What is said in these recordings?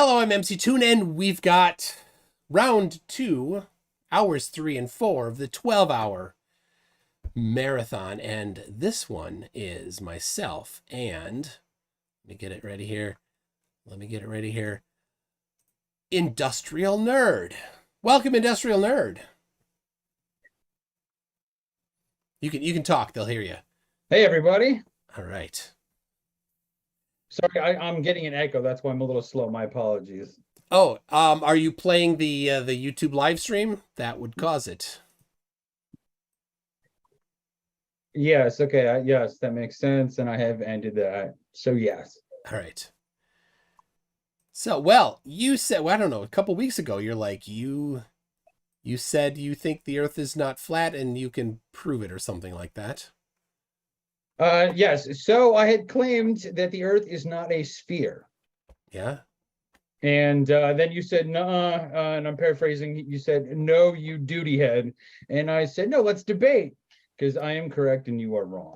Hello, I'm MC Toon, and we've got round 2, hours 3 and 4 of the 12-hour marathon. And this one is myself and, let me get it ready here. Industrial Nerd. Welcome, Industrial Nerd. You can talk, they'll hear you. Hey, everybody. All right. Sorry, I'm getting an echo. That's why I'm a little slow. My apologies. Oh, are you playing the YouTube live stream? That would cause it. Yes, okay. Yes, that makes sense. And I have ended that. So, yes. All right. So, well, you said, well, I don't know, a couple weeks ago, you're like, you said you think the Earth is not flat and you can prove it or something like that. Yes. So I had claimed that the Earth is not a sphere. Yeah. And then you said, no, and I'm paraphrasing, you said, no, you duty head. And I said, no, let's debate, because I am correct and you are wrong.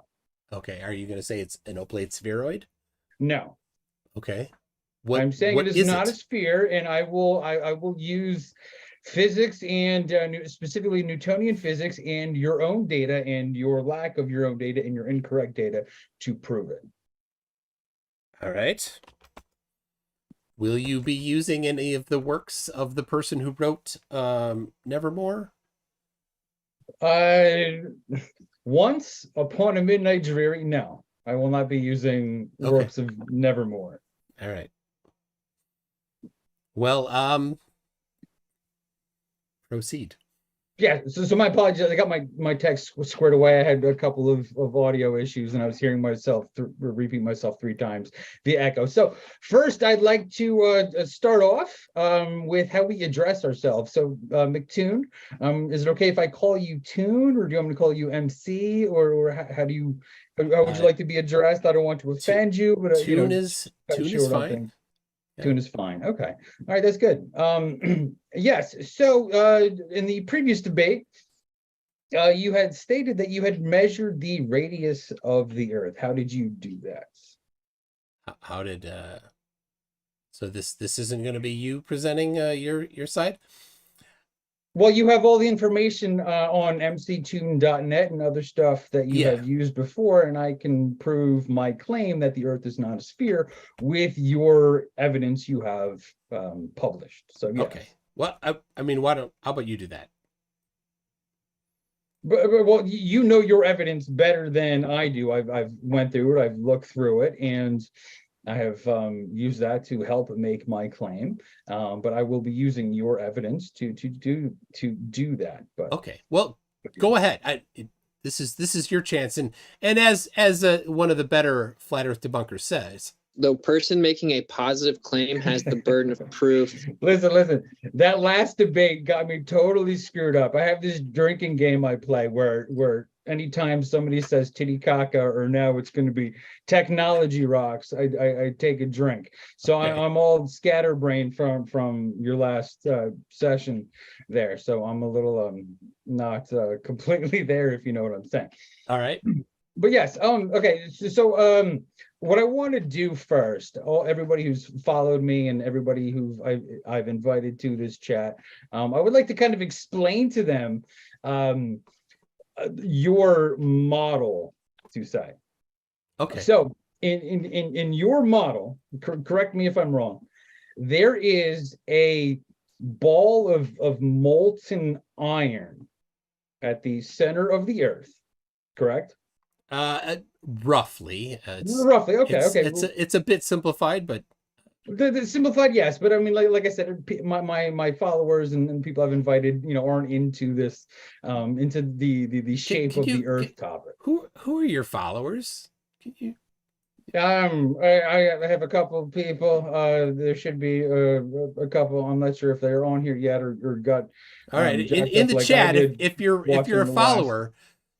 Okay. Are you going to say it's an oblate spheroid? No. Okay. I'm saying what it is not it? a sphere, and I will use physics and specifically Newtonian physics and your own data and your lack of your own data and your incorrect data to prove it. All right. Will you be using any of the works of the person who wrote Nevermore? Once upon a midnight dreary, no, I will not be using works of Nevermore. All right. Well, proceed. Yeah, so my apologies. I got my text squared away. I had a couple of audio issues, and I was hearing myself repeat myself 3 times, the echo. So first, I'd like to start off with how we address ourselves. So McToon, is it okay if I call you Toon, or do you want me to call you MC, or how do you how would you like to be addressed? I don't want to offend you, but Toon is fine. Tune is fine. Okay. All right, that's good. Yes. So in the previous debate, you had stated that you had measured the radius of the Earth. How did you do that? How did so this isn't going to be you presenting your side? Well, you have all the information on mctune.net and other stuff that you have used before, and I can prove my claim that the Earth is not a sphere with your evidence you have published. So, yes. Okay. Well, I mean, how about you do that? Well, you know your evidence better than I do. I've went through it, I've looked through it, and I have used that to help make my claim, but I will be using your evidence to do that. But okay, well, go ahead. This is your chance, and as one of the better flat Earth debunkers says, the person making a positive claim has the burden of proof. Listen. That last debate got me totally screwed up. I have this drinking game I play where anytime somebody says Titicaca or now it's going to be technology rocks, I take a drink. So okay. I'm all scatterbrained from your last session there. So I'm a little not completely there, if you know what I'm saying. All right. But yes, okay. So what I want to do first, everybody who's followed me and everybody who I've invited to this chat, I would like to kind of explain to them your model, to say. Okay. So in your model, correct me if I'm wrong, there is a ball of molten iron at the center of the Earth, correct? Roughly. Roughly. Okay. It's a bit simplified, but the simplified, yes. But I mean, like I said, my followers and people I've invited, aren't into this, into the shape of the Earth topic. Who are your followers? Can you? I have a couple of people. There should be a couple. I'm not sure if they're on here yet or got. All right. In the chat, if you're a follower.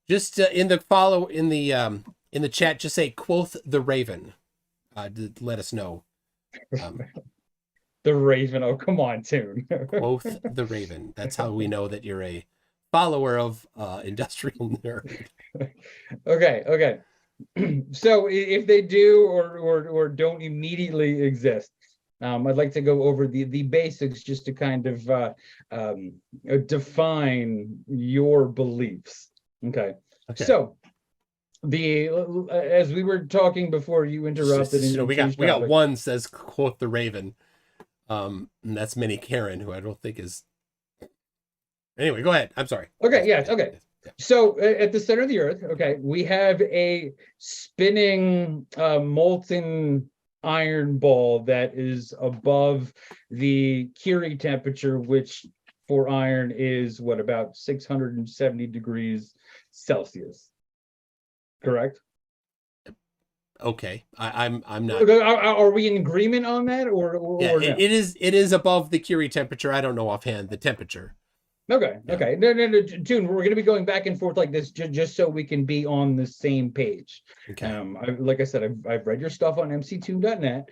Just in the chat, just say "quoth the Raven" to let us know. The Raven. Oh, come on, Toon. Quoth the Raven. That's how we know that you're a follower of Industrial Nerd. Okay. So if they do or don't immediately exist, I'd like to go over the basics just to kind of define your beliefs. Okay. Okay. So as we were talking before you interrupted and we got changed we got topic. one says quote the Raven, and that's Minnie Karen, who I don't think is. Anyway, go ahead. I'm sorry. Okay. Yes. Okay. So at the center of the Earth, okay, we have a spinning molten iron ball that is above the Curie temperature, which for iron is what, about 670 degrees Celsius. Correct? Okay, I'm not. Are we in agreement on that, or Yeah, no? it is above the Curie temperature. I don't know offhand the temperature. Okay. Yeah. Okay. No, June, we're going to be going back and forth like this just so we can be on the same page. Okay. Like I said, I've read your stuff on mc2.net.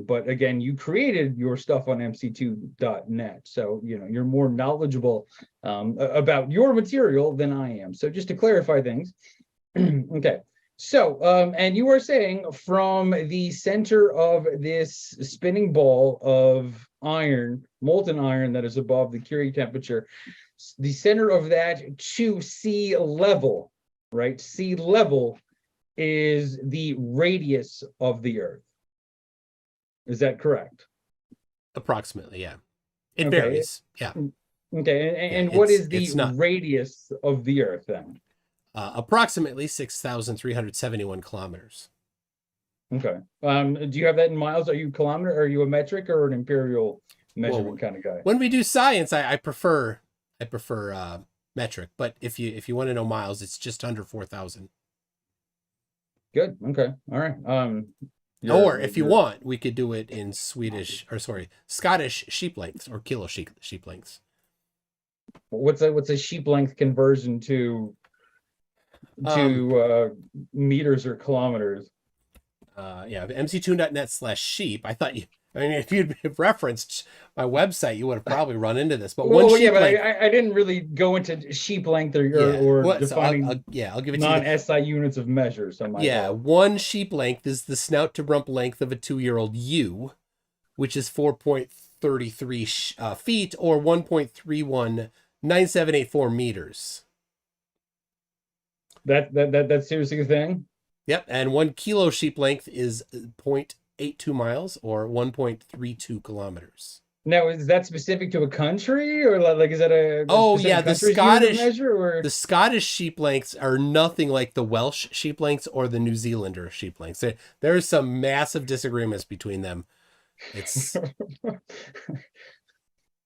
But again, you created your stuff on mc2.net. So, you're more knowledgeable about your material than I am. So just to clarify things. Okay. So, and you are saying from the center of this spinning ball of iron, molten iron that is above the Curie temperature, the center of that to sea level, right? Sea level is the radius of the Earth. Is that correct? Approximately, yeah. It Okay. varies. Yeah. Okay. And Yeah, what is the it's not radius of the Earth then? approximately 6,371 kilometers. Okay. Do you have that in miles? Are you kilometer? Are you a metric or an imperial measurement kind of guy? When we do science, I prefer metric, but if you want to know miles, it's just under 4,000. Good. Okay. All right. Or if you want, we could do it in Scottish sheep lengths or kilo sheep lengths. What's a sheep length conversion to meters or kilometers? Yeah, mc2.net/sheep. If you'd referenced my website, you would have probably run into this. But but I didn't really go into sheep length or defining I'll give it non-SI units of measure. So one sheep length is the snout to rump length of a 2-year-old ewe, which is 4.33 feet or 1.319784 meters. That's seriously a thing? Yep, and 1 kilo sheep length is 0.82 miles or 1.32 kilometers. Now, is that specific to a country, or is that a the Scottish measure? Or the Scottish sheep lengths are nothing like the Welsh sheep lengths or the New Zealander sheep lengths. There's some massive disagreements between them. It's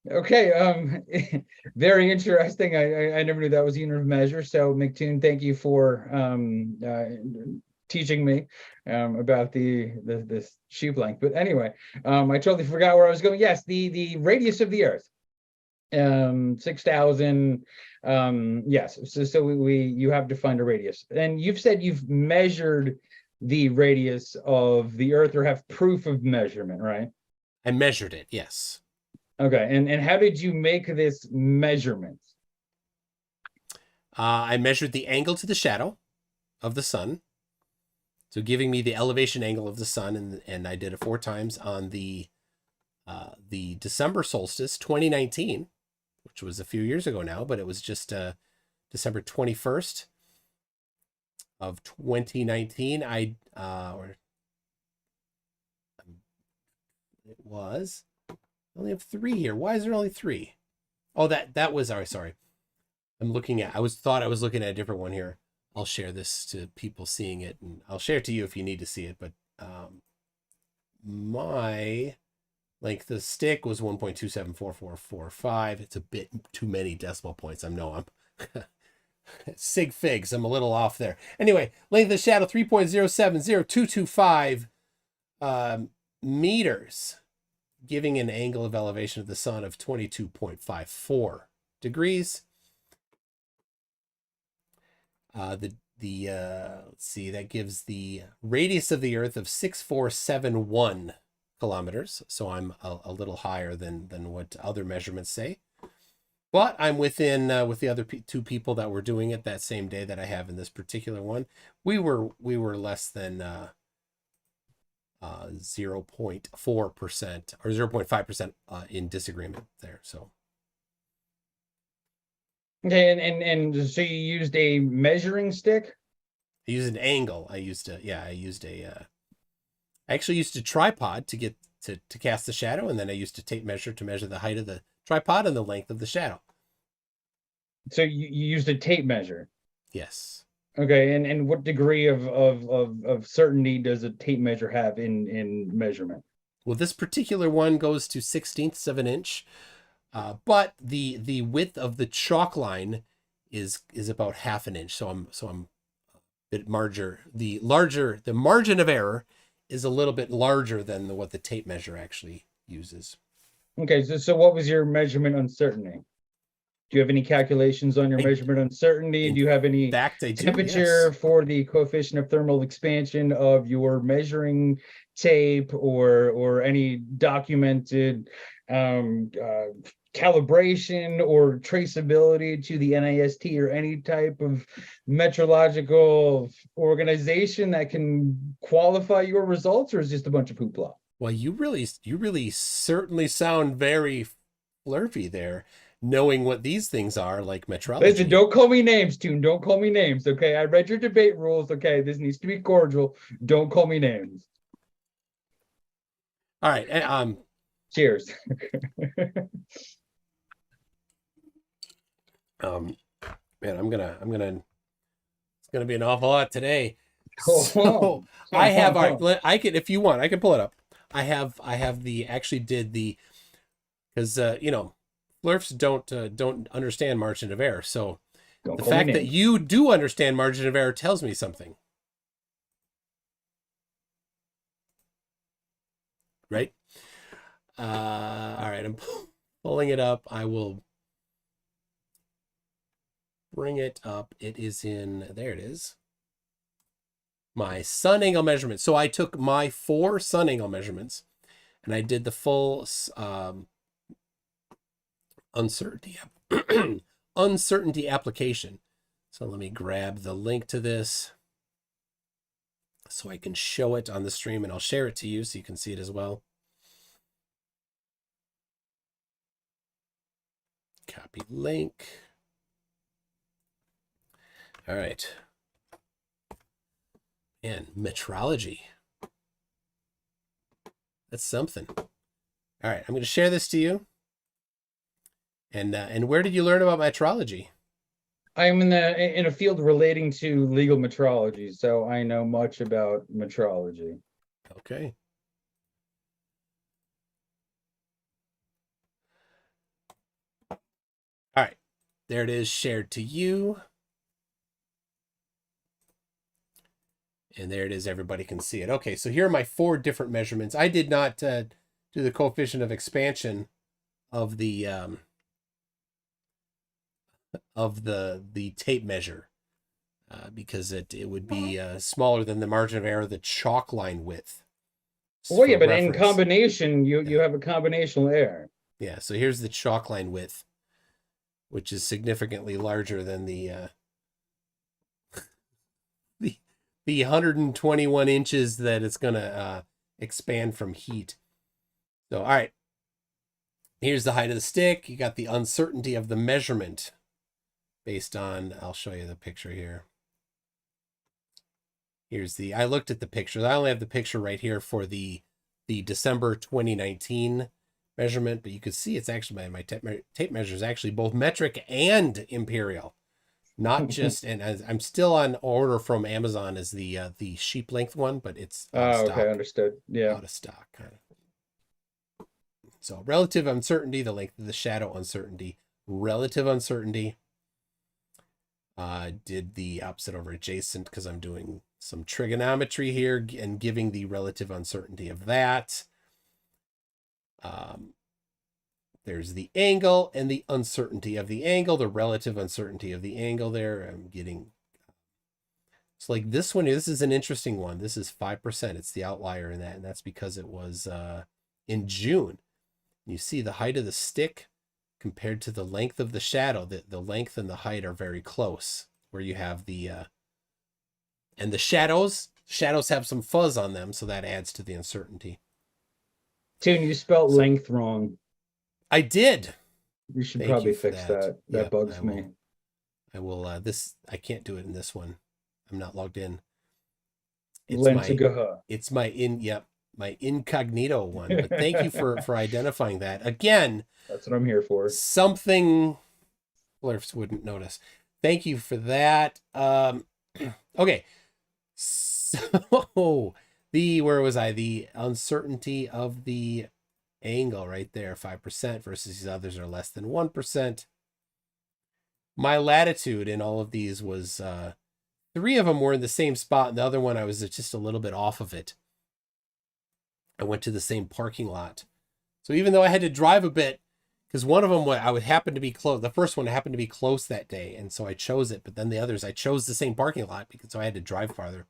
okay. Very interesting. I never knew that was a unit of measure. So McToon, thank you for teaching me about this sheep length. But anyway, I totally forgot where I was going. Yes, the radius of the Earth, 6,000. Yes. So you have defined a radius, and you've said you've measured the radius of the Earth or have proof of measurement, right? I measured it. Yes. Okay. And how did you make this measurement? I measured the angle to the shadow of the sun. So giving me the elevation angle of the sun, and I did it 4 times on the December solstice 2019, which was a few years ago now, but it was just December 21st of 2019. I only have 3 here. Why is there only 3? Oh, that was sorry. I was looking at a different one here. I'll share this to people seeing it, and I'll share it to you if you need to see it. But my length of stick was 1.274445. It's a bit too many decimal points. I'm sig figs. I'm a little off there. Anyway, length of shadow 3.070225 meters, giving an angle of elevation of the sun of 22.54 degrees. Let's see, that gives the radius of the Earth of 6,471 kilometers. So I'm a little higher than what other measurements say. But I'm within with the other 2 people that were doing it that same day that I have in this particular one. We were less than 0.4% or 0.5% in disagreement there. So Okay, and so you used a measuring stick? I used an angle. I actually used a tripod to get to cast the shadow, and then I used a tape measure to measure the height of the tripod and the length of the shadow. So you used a tape measure. Yes. Okay, and what degree of certainty does a tape measure have in measurement? Well, this particular one goes to 1/16 of an inch, but the width of the chalk line is about half an inch. So I'm a bit larger. The margin of error is a little bit larger than what the tape measure actually uses. Okay, so what was your measurement uncertainty? Do you have any calculations on your measurement uncertainty? Do you have any fact, I do, temperature yes. for the coefficient of thermal expansion of your measuring tape, or any documented calibration or traceability to the NIST or any type of metrological organization that can qualify your results, or is it just a bunch of hoopla? Well, you really certainly sound very flirty there, knowing what these things are, like metrology. Listen, don't call me names, Toon. Don't call me names, okay? I read your debate rules, okay? This needs to be cordial. Don't call me names. All right. Cheers. Man, it's gonna be an awful lot today. Oh. So I have I can, if you want, I can pull it up. I have actually did the, because Flurfs don't understand margin of error. So Don't the call me fact that names. you do understand margin of error tells me something. Right? All right, I'm pulling it up. I will bring it up. It is there it is. My sun angle measurement. So I took my 4 sun angle measurements and I did the full uncertainty uncertainty application. So let me grab the link to this so I can show it on the stream, and I'll share it to you so you can see it as well. Copy link. All right. And metrology. That's something. All right, I'm going to share this to you. And where did you learn about metrology? I am in a field relating to legal metrology, so I know much about metrology. Okay. All right. There it is, shared to you. And there it is. Everybody can see it. Okay, so here are my 4 different measurements. I did not do the coefficient of expansion of the tape measure because it would be smaller than the margin of error, the chalk line width. Well, yeah, but in combination, you have a combinational error. Yeah, so here's the chalk line width, which is significantly larger than the 121 inches that it's going to expand from heat. So, all right. Here's the height of the stick. You got the uncertainty of the measurement based on, I'll show you the picture here. I looked at the pictures. I only have the picture right here for the December 2019 measurement, but you can see it's actually, my tape measure is actually both metric and imperial. Not just, and I'm still on order from Amazon as the sheep length one, but it's out of stock. Okay, understood. Yeah, out of stock. Kind of. So relative uncertainty, the length of the shadow uncertainty, relative uncertainty. Did the opposite over adjacent because I'm doing some trigonometry here and giving the relative uncertainty of that. There's the angle and the uncertainty of the angle, the relative uncertainty of the angle there. I'm getting, it's like this one, this is an interesting one. This is 5%. It's the outlier in that. And that's because it was in June. You see the height of the stick compared to the length of the shadow, the length and the height are very close, where you have the, and the shadows Shadows have some fuzz on them, so that adds to the uncertainty. Tune, you spelled length wrong. I did. You should Thank probably you for fix that. that. That Yep, bugs I me. I will, I can't do it in this one. I'm not logged in. Lentigaha. It's my incognito one, but thank you for identifying that. Again, That's what I'm here for. something Blurfs wouldn't notice. Thank you for that. Okay. So where was I? The uncertainty of the angle right there, 5% versus these others are less than 1%. My latitude in all of these was 3 of them were in the same spot, and the other one I was just a little bit off of it. I went to the same parking lot. So even though I had to drive a bit, because one of them I would happen to be close. The first one happened to be close that day, and so I chose it. But then the others, I chose the same parking lot because so I had to drive farther.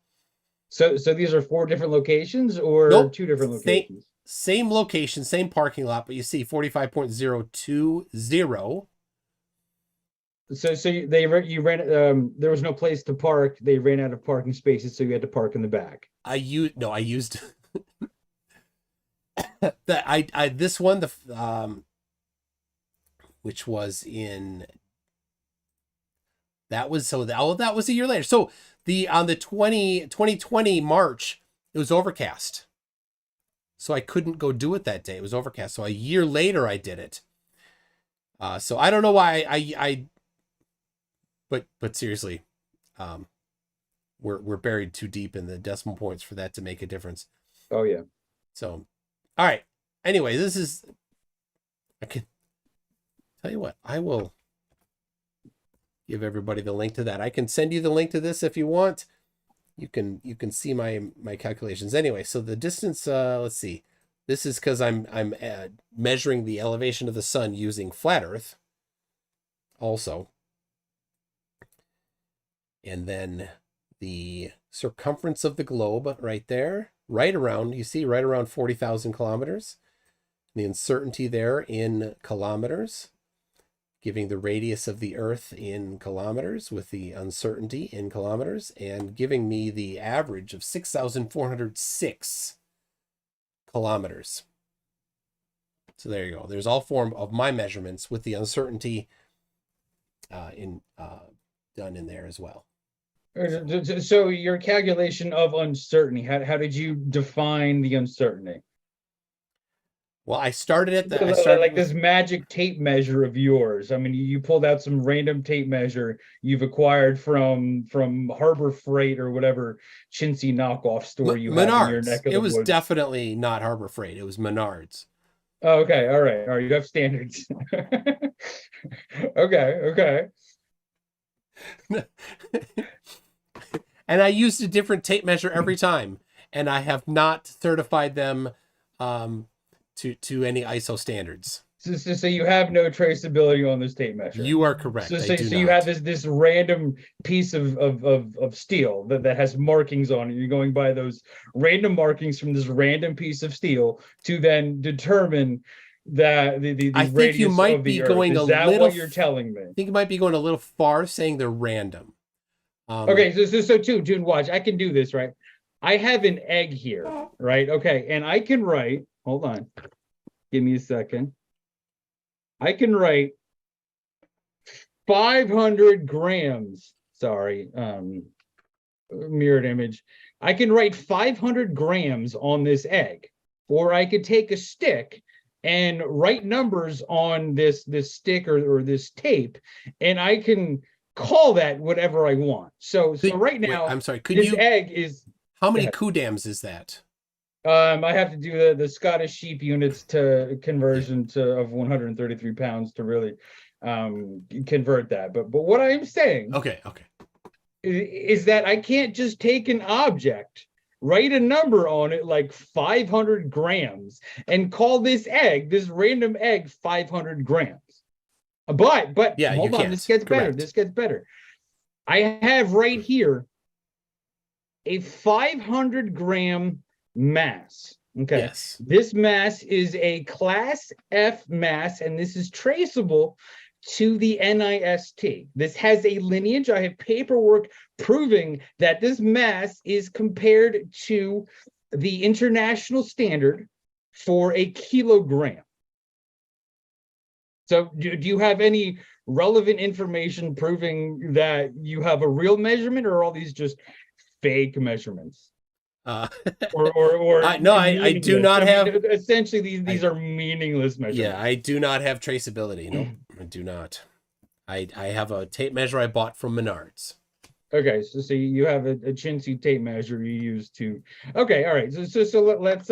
So these are 4 different locations or Nope. 2 different locations? Same location, same parking lot, but you see 45.020. So you ran there was no place to park. They ran out of parking spaces, so you had to park in the back. I used this one, which was in, that was a year later. So on the 2020 March, it was overcast. So I couldn't go do it that day. It was overcast. So a year later I did it. So I don't know why but seriously, we're buried too deep in the decimal points for that to make a difference. Oh yeah. So, all right. Anyway, I can tell you what, I will give everybody the link to that. I can send you the link to this if you want. You can see my calculations. Anyway, so the distance, let's see. This is because I'm measuring the elevation of the sun using flat Earth also. And then the circumference of the globe right there, right around 40,000 kilometers. The uncertainty there in kilometers, giving the radius of the Earth in kilometers with the uncertainty in kilometers, and giving me the average of 6,406 kilometers. So there you go. There's all form of my measurements with the uncertainty done in there as well. So your calculation of uncertainty, how did you define the uncertainty? Well, I started like this magic tape measure of yours. I mean, you pulled out some random tape measure you've acquired from Harbor Freight or whatever chintzy knockoff store you have in your neck of the woods. It was definitely not Harbor Freight. It was Menards. Oh, okay, all right. You have standards. Okay. And I used a different tape measure every time, and I have not certified them to any ISO standards. So you have no traceability on this tape measure. You are correct. So you have this random piece of steel that has markings on it. You're going by those random markings from this random piece of steel to then determine that the I think radius you might of be the going Earth. a Is that little. What you're telling me? I think you might be going a little far saying they're random. Okay, so June, watch. I can do this, right? I have an egg here, right? Okay, and I can write. Hold on, give me a second. I can write 500 grams. Sorry, mirrored image. I can write 500 grams on this egg, or I could take a stick and write numbers on this stick or this tape, and I can call that whatever I want. So right now, I'm sorry. egg is. How many kudams is that? I have to do the Scottish sheep units to conversion of 133 pounds to really convert that. But what I'm saying, okay, is that I can't just take an object, write a number on it like 500 grams, and call this random egg 500 grams. But yeah, hold on, this gets better. This gets better. I have right here a 500 gram mass. Okay. Yes. This mass is a class F mass, and this is traceable to the NIST. This has a lineage. I have paperwork proving that this mass is compared to the international standard for a kilogram. So do you have any relevant information proving that you have a real measurement, or are all these just fake measurements? No, I do not have. Essentially, these are meaningless measurements. Yeah, I do not have traceability. No, I do not. I have a tape measure I bought from Menards. Okay, so you have a chintzy tape measure you use to. Okay, all right. So let's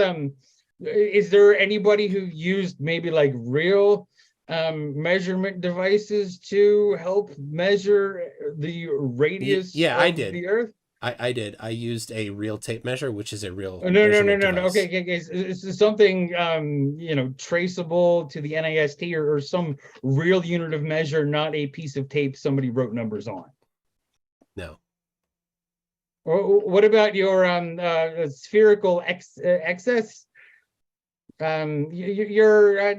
Is there anybody who used maybe like real measurement devices to help measure the radius I of did. the Earth? I did. I used a real tape measure, which is a real No. device. Okay. Is something traceable to the NIST or some real unit of measure, not a piece of tape somebody wrote numbers on? No. Or what about your spherical excess? Your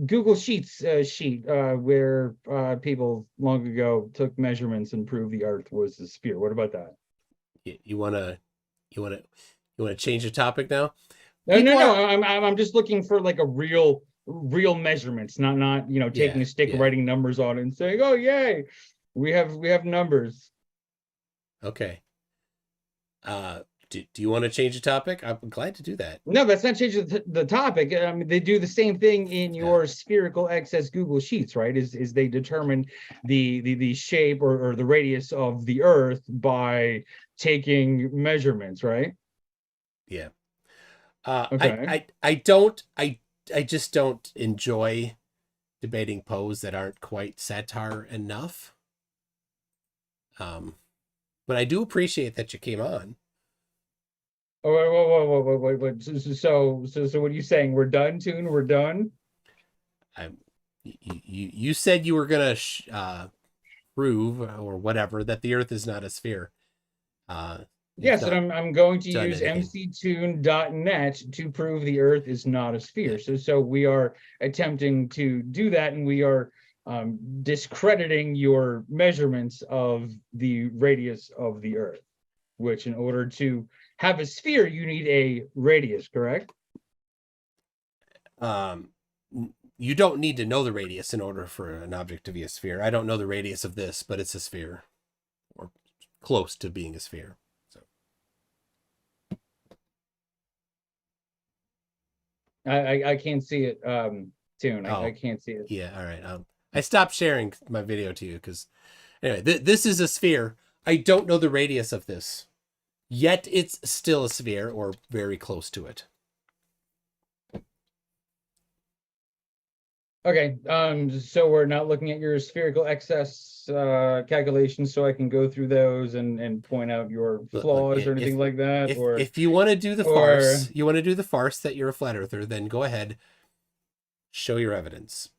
Google Sheets sheet where people long ago took measurements and proved the Earth was a sphere. What about that? You wanna change the topic now? No. I'm just looking for like a real measurements, not taking a stick, writing numbers on it, and saying, "Oh, yay, we have numbers." Okay. Do you want to change the topic? I'm glad to do that. No, that's not changing the topic. I mean, they do the same thing in your spherical excess Google Sheets, right? Is they determine the shape or the radius of the Earth by taking measurements, right? Yeah. Okay. I just don't enjoy debating pose that aren't quite satire enough. But I do appreciate that you came on. Oh, wait. So what are you saying? We're done, Toon? We're done? You said you were gonna prove or whatever that the Earth is not a sphere. Yes, and I'm going to use mctoon.net to prove the Earth is not a sphere. So we are attempting to do that, and we are discrediting your measurements of the radius of the Earth, which in order to have a sphere, you need a radius, correct? You don't need to know the radius in order for an object to be a sphere. I don't know the radius of this, but it's a sphere, or close to being a sphere. So I can't see it, Toon. I can't see it. Yeah, all right. I stopped sharing my video to you because anyway, this is a sphere. I don't know the radius of this. Yet it's still a sphere or very close to it. Okay, so we're not looking at your spherical excess calculations, so I can go through those and point out your flaws or anything like that. If you want to do the farce, that you're a flat earther, then go ahead, show your evidence.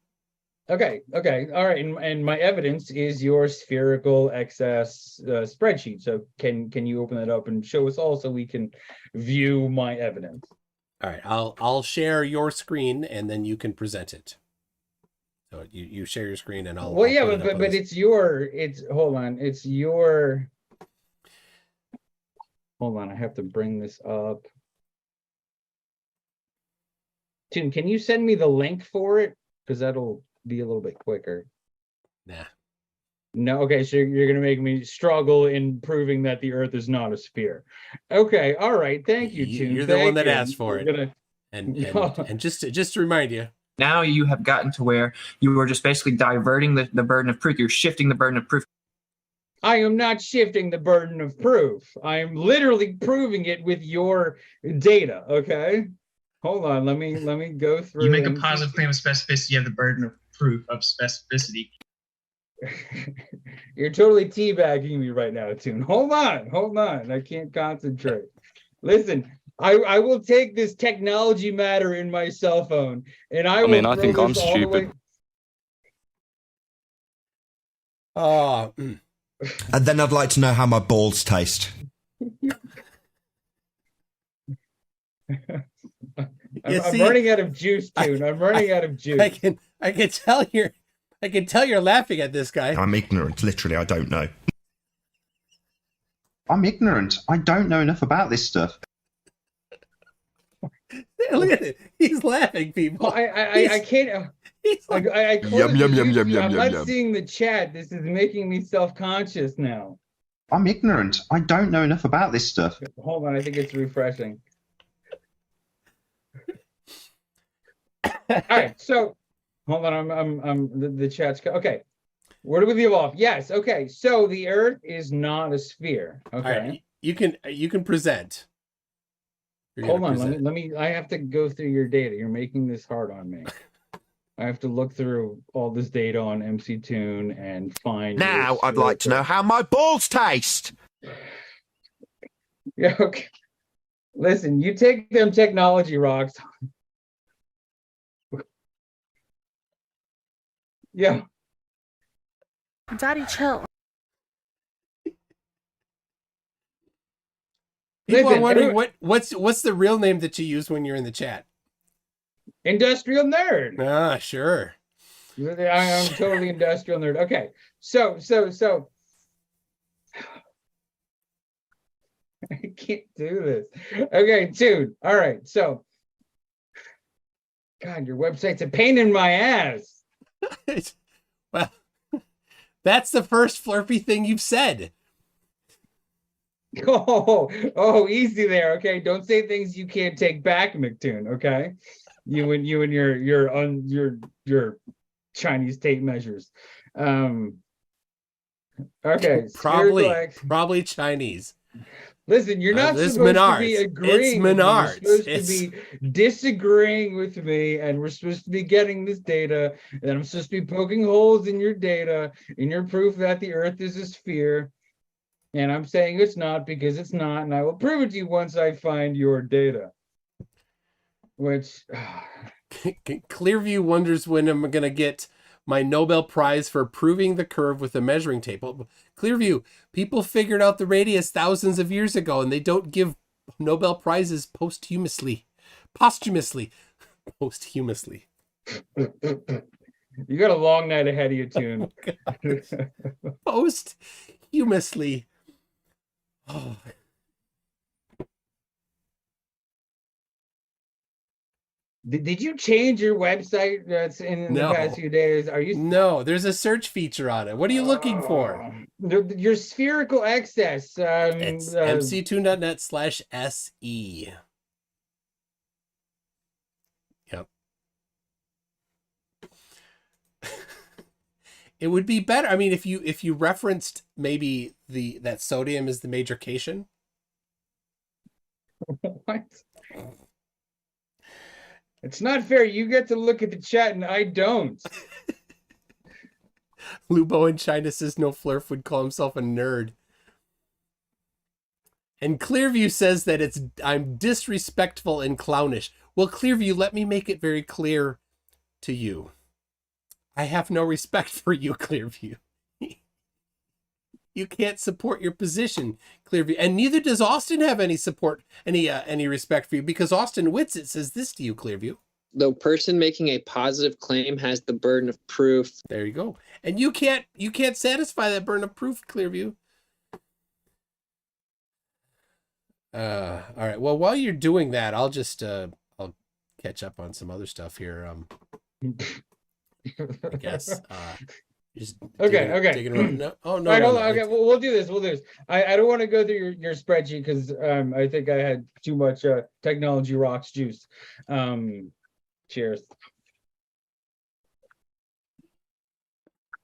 Okay, all right, and my evidence is your spherical excess spreadsheet. So can you open that up and show us all so we can view my evidence? All right, I'll share your screen and then you can present it. So you share your screen and I'll. Well, yeah, but it's your. Hold on, it's your. Hold on, I have to bring this up. Tim, can you send me the link for it? Because that'll be a little bit quicker. Nah. No, okay, so you're gonna make me struggle in proving that the Earth is not a sphere. Okay, all right, thank you, Toon. You're the one that asked for it. And just to remind you. Now you have gotten to where you are just basically diverting the burden of proof. You're shifting the burden of proof. I am not shifting the burden of proof. I am literally proving it with your data, okay? Hold on, let me go through. You make a positive claim of specificity, you have the burden of proof of specificity. You're totally teabagging me right now, Toon. Hold on. I can't concentrate. Listen, I will take this technology matter in my cell phone, and I think I'm stupid. And then I'd like to know how my balls taste. I'm running out of juice, Toon. I'm running out of juice. I can tell I can tell you're laughing at this guy. I'm ignorant. Literally, I don't know. I'm ignorant. I don't know enough about this stuff. Look at it. He's laughing, people. I can't. He's like, I Yum, yum, yum, yum, yum, I'm yum, not yum. seeing the chat. This is making me self-conscious now. I'm ignorant. I don't know enough about this stuff. Hold on, I think it's refreshing. All right, so hold on. The chat's okay. Where do we leave off? Yes. Okay. So the Earth is not a sphere. all Okay. right, you can present. You're Hold gonna on. present. Let me. I have to go through your data. You're making this hard on me. I have to look through all this data on MC Tune and find. Now I'd like to know how my balls taste. Yeah. Okay. Listen, you take them technology rocks. Yeah. Daddy, chill. People are Listen, wondering what's the real name that you use when you're in the chat. Industrial nerd. Ah, sure. I'm totally industrial nerd. Okay. So I can't do this. Okay, dude. All right. So God, your website's a pain in my ass. Well, that's the first flirty thing you've said. Oh, easy there. Okay. Don't say things you can't take back, McToon. Okay. You and your Chinese tape measures. Okay. Probably Chinese. Listen, you're not It's supposed Menards. to be It's agreeing with me. Menards. You're supposed to be disagreeing with me, and we're supposed to be getting this data, and I'm supposed to be poking holes in your data, in your proof that the Earth is a sphere. And I'm saying it's not because it's not, and I will prove it to you once I find your data. Which Clearview wonders when I'm going to get my Nobel Prize for proving the curve with a measuring tape. Clearview, people figured out the radius thousands of years ago, and they don't give Nobel Prizes posthumously. Posthumously. you got a long night ahead of you, Tune. Posthumously. Oh. Did you change your website that's in No. the past few days? Are you No, there's a search feature on it. What are you looking for? Your spherical excess. It's mc2.net/SE. Yep. It would be better. I mean, if you referenced maybe that sodium is the major cation. What? It's not fair. You get to look at the chat and I don't. Lubo in China says no flurf would call himself a nerd. And Clearview says that I'm disrespectful and clownish. Well, Clearview, let me make it very clear to you. I have no respect for you, Clearview. You can't support your position, Clearview. And neither does Austin have any support, any respect for you, because Austin Whitsitt says this to you, Clearview. The person making a positive claim has the burden of proof. There you go. And you can't satisfy that burden of proof, Clearview. All right. Well, while you're doing that, I'll just I'll catch up on some other stuff here. I guess. Just Okay. digging around. No, oh no. All right, no, hold no. on. Okay, we'll do this. I don't want to go through your spreadsheet because I think I had too much technology rocks juice. Cheers.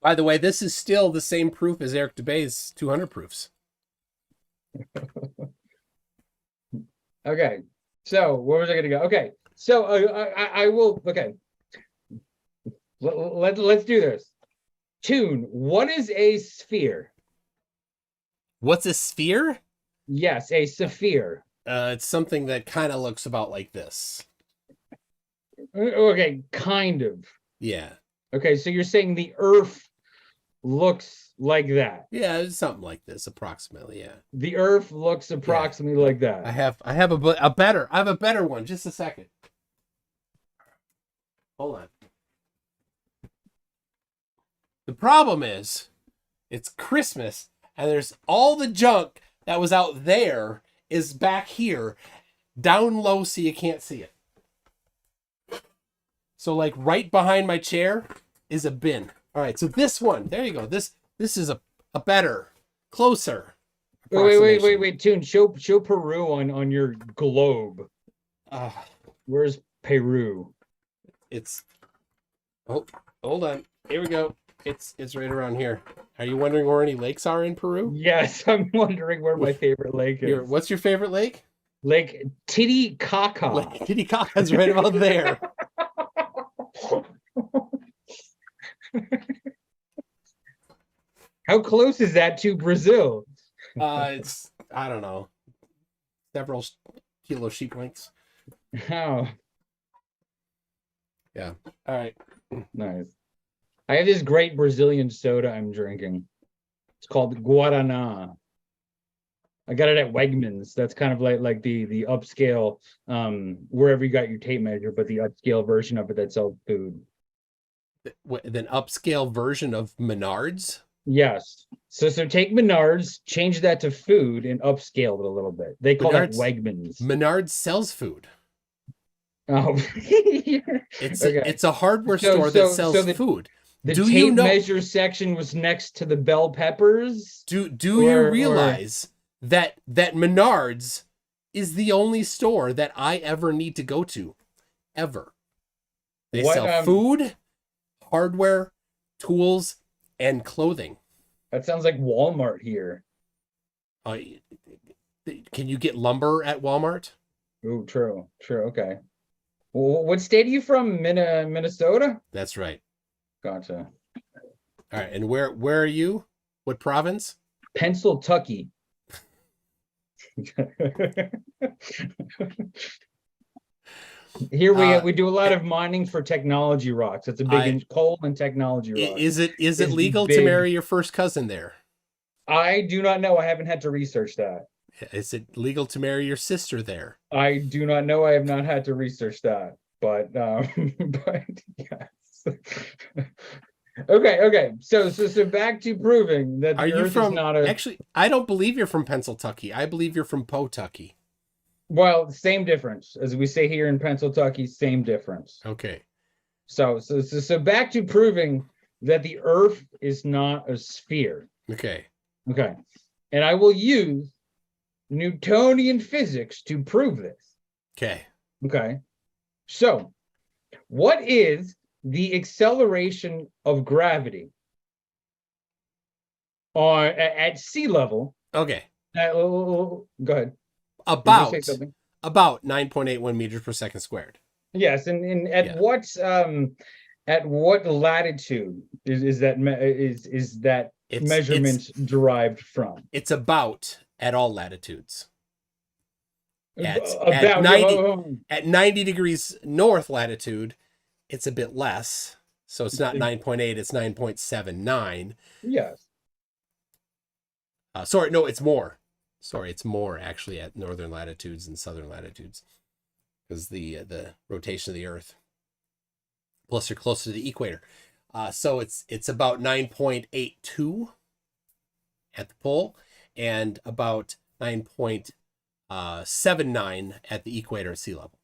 By the way, this is still the same proof as Eric DeBay's 200 proofs. Okay, so where was I going to go? Okay, so I will. Okay, let's do this. Tune, what is a sphere? What's a sphere? Yes, a sphere. It's something that kind of looks about like this. Okay, kind of. Yeah. Okay, so you're saying the Earth looks like that. Yeah, it's something like this, approximately. Yeah. The Earth looks approximately like that. I have a better one. Just a second. Hold on. The problem is, it's Christmas, and there's all the junk that was out there is back here, down low so you can't see it. So like right behind my chair is a bin. All right, so this one, there you go. This is a better, closer. Wait, Toon, show Peru on your globe. Where's Peru? It's hold on. Here we go. It's right around here. Are you wondering where any lakes are in Peru? Yes, I'm wondering where my favorite lake is. What's your favorite lake? Lake Titicaca. Lake Titicaca's right about there. How close is that to Brazil? It's, I don't know, several kilo sheep lengths. How? Yeah. All right. Nice. I have this great Brazilian soda I'm drinking. It's called Guaraná. I got it at Wegmans. That's kind of like the upscale, wherever you got your tape measure, but the upscale version of it that sells food. An upscale version of Menards? Yes. So take Menards, change that to food, and upscale it a little bit. They call that Menards- Wegmans. Menards sells food. Oh, It's a hardware store that sells food. The Do tape you know? measure section was next to the bell peppers. Do you realize that Menards is the only store that I ever need to go to, ever? They sell food, hardware, tools, and clothing. That sounds like Walmart here. Can you get lumber at Walmart? Oh, true. Okay. Well, what state are you from? Minnesota? That's right. Gotcha. All right, and where are you? What province? Pennsylvania. Here we do a lot of mining for technology rocks. It's a big coal and technology rocks. Is it legal to marry your first cousin there? I do not know. I haven't had to research that. Is it legal to marry your sister there? I do not know. I have not had to research that. But yes. Okay. So back to proving that the Earth is not a. Actually, I don't believe you're from Pennsylvania. I believe you're from Pawtucket. Well, same difference. As we say here in Pennsylvania, same difference. Okay. So back to proving that the Earth is not a sphere. Okay. And I will use Newtonian physics to prove this. Okay. So, what is the acceleration of gravity at sea level? Okay. Go ahead. About 9.81 meters per second squared. Yes, and at what latitude is that measurement derived from? It's about at all latitudes. At 90 degrees north latitude, it's a bit less. So it's not 9.8, it's 9.79. Yes. Sorry, no, it's more. Sorry, it's more actually at northern latitudes and southern latitudes because the rotation of the Earth. Plus, you're closer to the equator. So it's about 9.82 at the pole and about 9.79 at the equator at sea level.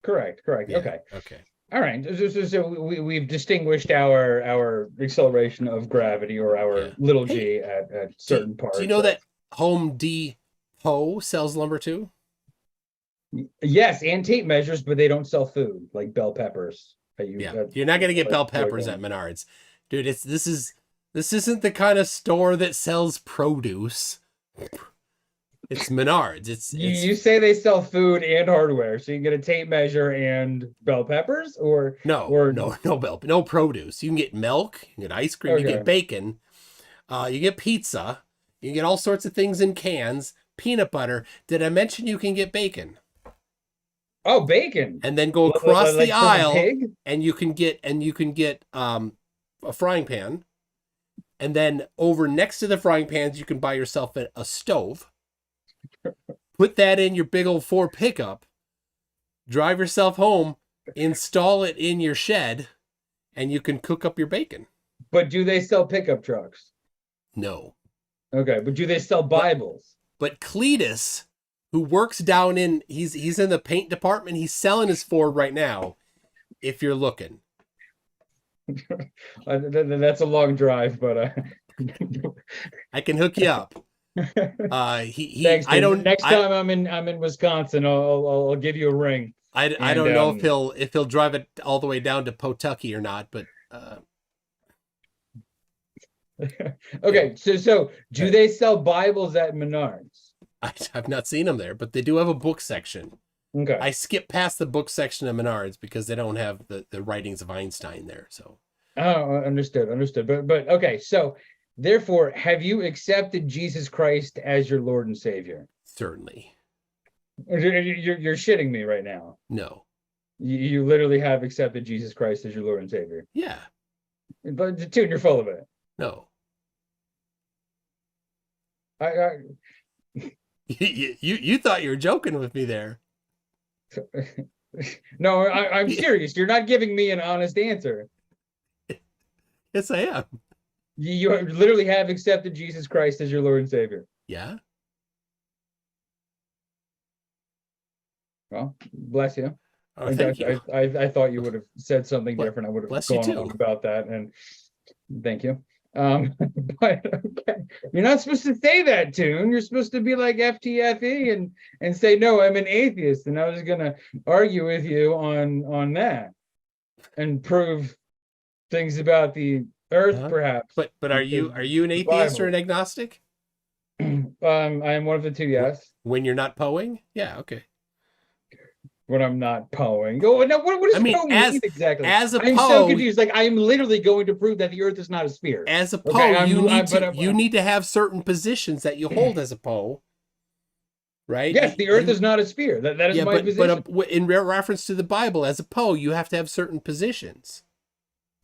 Correct. Yeah. Okay. All right. So we've distinguished our acceleration of gravity or our little g at certain parts. Do you know that Home Depot sells lumber too? Yes, and tape measures, but they don't sell food like bell peppers. You're not going to get bell peppers at Menards, dude. This isn't the kind of store that sells produce. It's Menards. You say they sell food and hardware, so you can get a tape measure and bell peppers, or no produce. You can get milk, you can get ice cream, you get bacon, you get pizza, you can get all sorts of things in cans, peanut butter. Did I mention you can get bacon? Oh, bacon! And then go across the aisle, pig? and you can get a frying pan, and then over next to the frying pans, you can buy yourself a stove. Put that in your big old Ford pickup, drive yourself home, install it in your shed, and you can cook up your bacon. But do they sell pickup trucks? No. Okay, but do they sell Bibles? But Cletus, who works down in, he's in the paint department. He's selling his Ford right now. If you're looking, That's a long drive, but I can hook you up. He thanks. I Dude. don't. Next time I'm in Wisconsin, I'll give you a ring. I And, don't know if he'll drive it all the way down to Pawtucket or not, but Okay, so do they sell Bibles at Menards? I've not seen them there, but they do have a book section. Okay. I skip past the book section of Menards because they don't have the writings of Einstein there. So Oh, understood. But okay, so therefore, have you accepted Jesus Christ as your Lord and Savior? certainly You're shitting me right now. no. You literally have accepted Jesus Christ as your Lord and Savior. Yeah, But dude, you're full of it. no. I You thought you were joking with me there. No, I'm serious. You're not giving me an honest answer. Yes, I am. You literally have accepted Jesus Christ as your Lord and Savior. Yeah. Well, bless you. Oh, thank you. I thought you would have said something different. I would have Bless you gone too. on about that, and thank you. But okay. You're not supposed to say that, Tune. You're supposed to be like FTFE and say no, I'm an atheist, and I was gonna argue with you on that and prove things about the earth, Uh-huh. perhaps. But are you an atheist or an agnostic? I am one of the two, yes. When you're not poeing? Yeah, okay. When I'm not poeing. Oh, no, what does I mean, poe mean exactly? as a I'm so poe, confused. Like, I'm literally going to prove that the earth is not a sphere. as a Okay, poe, you I'm- need to have certain positions that you hold as a poe, right? Yes, the earth is not a sphere. That is my position. But in reference to the Bible, as a poe, you have to have certain positions.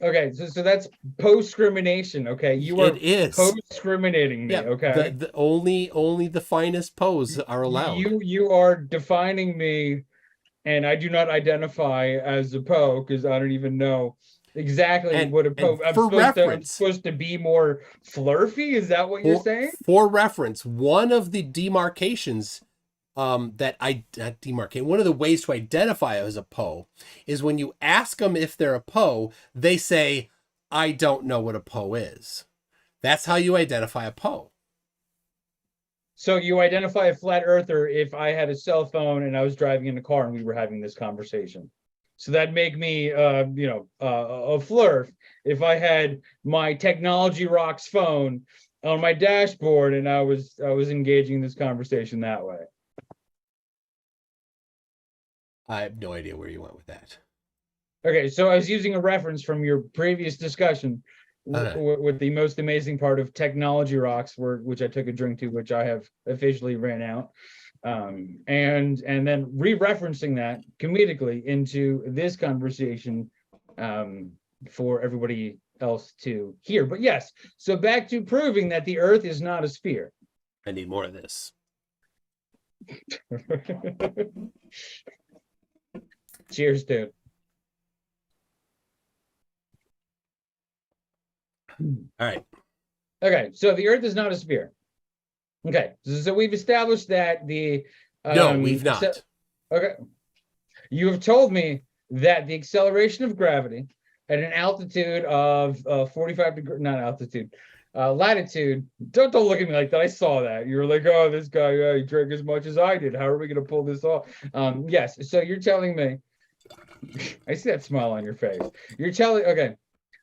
Okay, so that's post-discrimination. Okay, you are It is. post-discriminating me. Yeah. Okay, The only the finest poes are allowed. You are defining me, and I do not identify as a Poe because I don't even know exactly what a Poe. I'm supposed to be more flirty. Is that what you're saying? For reference, one of the demarcations that I demarcate, one of the ways to identify as a Poe is when you ask them if they're a Poe, they say, "I don't know what a Poe is." That's how you identify a Poe. So you identify a flat earther if I had a cell phone and I was driving in a car and we were having this conversation. So that'd make me, a flurf if I had my Technology Rocks phone on my dashboard and I was engaging this conversation that way. I have no idea where you went with that. Okay, so I was using a reference from your previous discussion with the most amazing part of Technology Rocks, which I took a drink to, which I have officially ran out, and then re-referencing that comedically into this conversation for everybody else to hear. But yes, so back to proving that the Earth is not a sphere. I need more of this. Cheers, dude. All right. Okay, so the Earth is not a sphere. Okay, so we've established that the No, we've not. Okay, you have told me that the acceleration of gravity at an altitude of 45 degrees, not altitude, latitude. Don't look at me like that. I saw that. You were like, oh, this guy, he drank as much as I did. How are we going to pull this off? Yes. So you're telling me. I see that smile on your face. You're telling. Okay.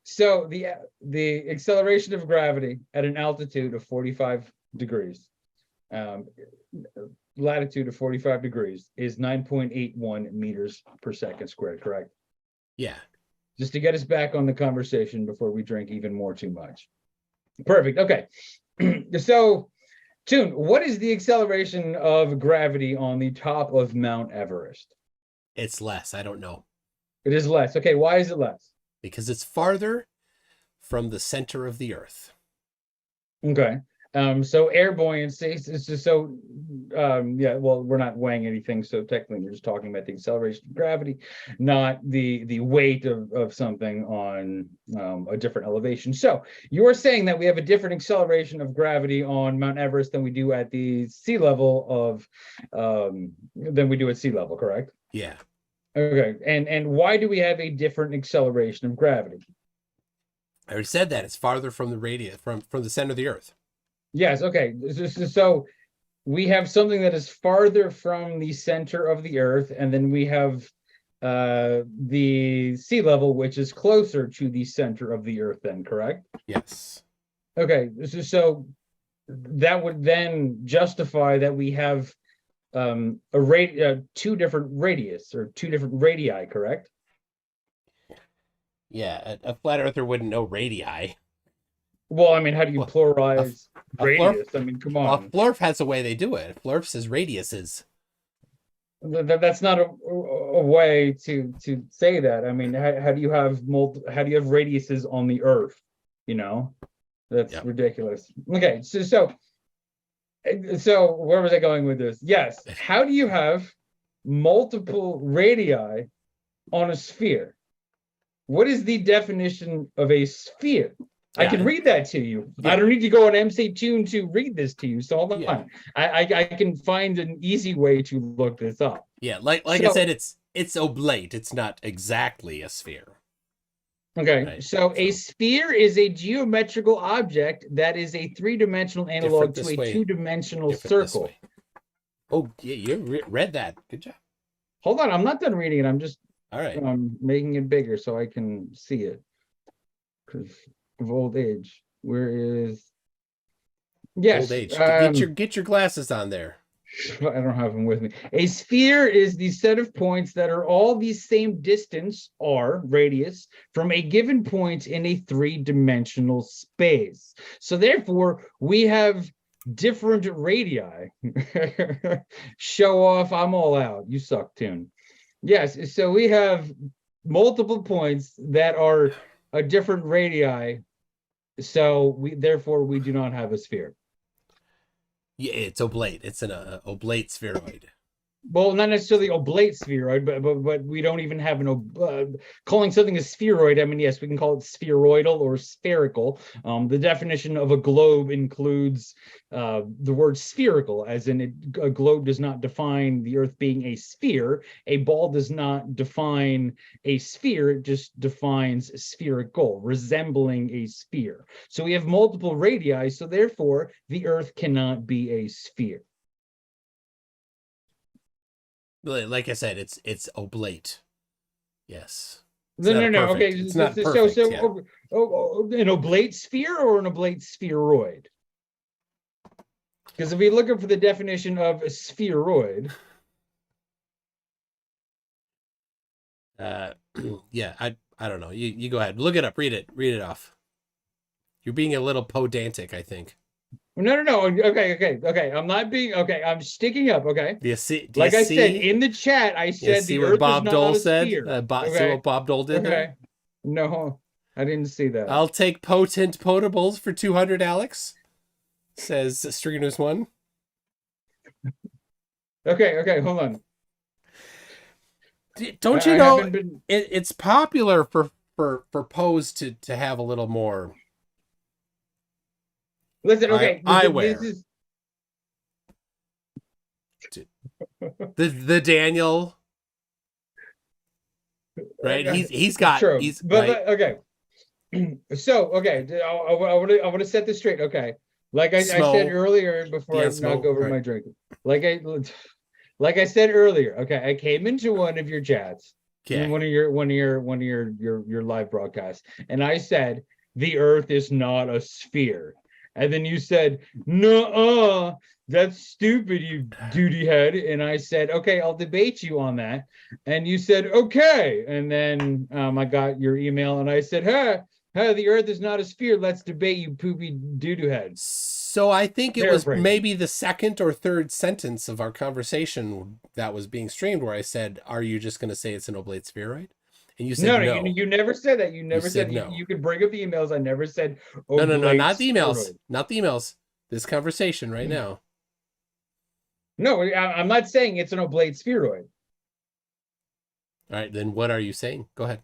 So the acceleration of gravity at an altitude of 45 degrees, latitude of 45 degrees is 9.81 meters per second squared, correct? Yeah. Just to get us back on the conversation before we drink even more too much. Perfect. Okay. So, Tune, what is the acceleration of gravity on the top of Mount Everest? It's less. I don't know. It is less. Okay. Why is it less? Because it's farther from the center of the Earth. Okay. So air buoyancy is just yeah, well, we're not weighing anything, so technically we're just talking about the acceleration of gravity, not the weight of something on a different elevation. So you're saying that we have a different acceleration of gravity on Mount Everest than we do at the sea level than we do at sea level, correct? Yeah. Okay, and why do we have a different acceleration of gravity? I already said that. It's farther from the radius, from the center of the Earth. Yes, okay. So we have something that is farther from the center of the Earth, and then we have the sea level, which is closer to the center of the Earth, then, correct? Yes. Okay, so that would then justify that we have two different radius or two different radii, correct? Yeah, a flat earther wouldn't know radii. Well, I mean, how do you Well, pluralize a radius? I mean, come Well, on. Flurf has a way they do it. Flurf says radiuses. That's not a way to say that. I mean, how do you have radiuses on the Earth? You know, that's Yep. ridiculous. Okay, so where was I going with this? Yes, how do you have multiple radii on a sphere? What is the definition of a sphere? I can read that to you. Yeah. I don't need to go on MC Tune to read this to you. So hold on. Yeah. I can find an easy way to look this up. Yeah, like I said, it's oblate. It's not exactly a sphere. Okay, Right. so a sphere is a geometrical object that is a three-dimensional analog to a two-dimensional circle. Oh, yeah, you read that. Good job. Hold on, I'm not done reading it. I'm just All right. making it bigger so I can see it. Because of old age. Where is? Yes. Old age. Get your glasses on there. I don't have them with me. A sphere is the set of points that are all the same distance, r, radius, from a given point in a three-dimensional space. So therefore, we have different radii. Show off, I'm all out. You suck, Tune. Yes, so we have multiple points that are a different radii. So we do not have a sphere. Yeah, it's oblate. It's an oblate spheroid. Well, not necessarily oblate spheroid, but we don't even have an calling something a spheroid. I mean, yes, we can call it spheroidal or spherical. The definition of a globe includes the word spherical, as in a globe does not define the Earth being a sphere. A ball does not define a sphere; it just defines spherical, resembling a sphere. So we have multiple radii, so therefore the Earth cannot be a sphere. Like I said, it's oblate. Yes. No. Okay, It's not perfect. An oblate sphere or an oblate spheroid? Because if we're looking for the definition of a spheroid, yeah, I don't know. You go ahead, look it up, read it off. You're being a little pedantic, I think. no. Okay. I'm not being okay. I'm sticking up. Okay. Do you see? I said in the chat, I said see the what Earth Bob is not Dole a said. sphere. See what Bob Dole did there? Okay. No, I didn't see that. I'll take potent potables for 200, Alex. Says Stringers One. Okay. Hold on. Don't you know it's popular for Pose to have a little more. Listen, okay. Eyewear. The Daniel, right? He's got. True. He's but right. Okay. So okay, I want to set this straight. Okay, like I said earlier before I knock over my drink. Like I said earlier. Okay, I came into one of your chats, in one of your live broadcasts, and I said the Earth is not a sphere. And then you said, no, that's stupid, you duty head. And I said, okay, I'll debate you on that. And you said, okay. And then I got your email and I said, hey, the Earth is not a sphere. Let's debate, you poopy doo-doo head. So I think it was maybe the second or third sentence of our conversation that was being streamed where I said, are you just going to say it's an oblate spheroid? And you said no. You never said that. You never said no. You could bring up the emails. I never said no, not the emails. Not the emails. This conversation right now. No, I'm not saying it's an oblate spheroid. All right, then what are you saying? Go ahead.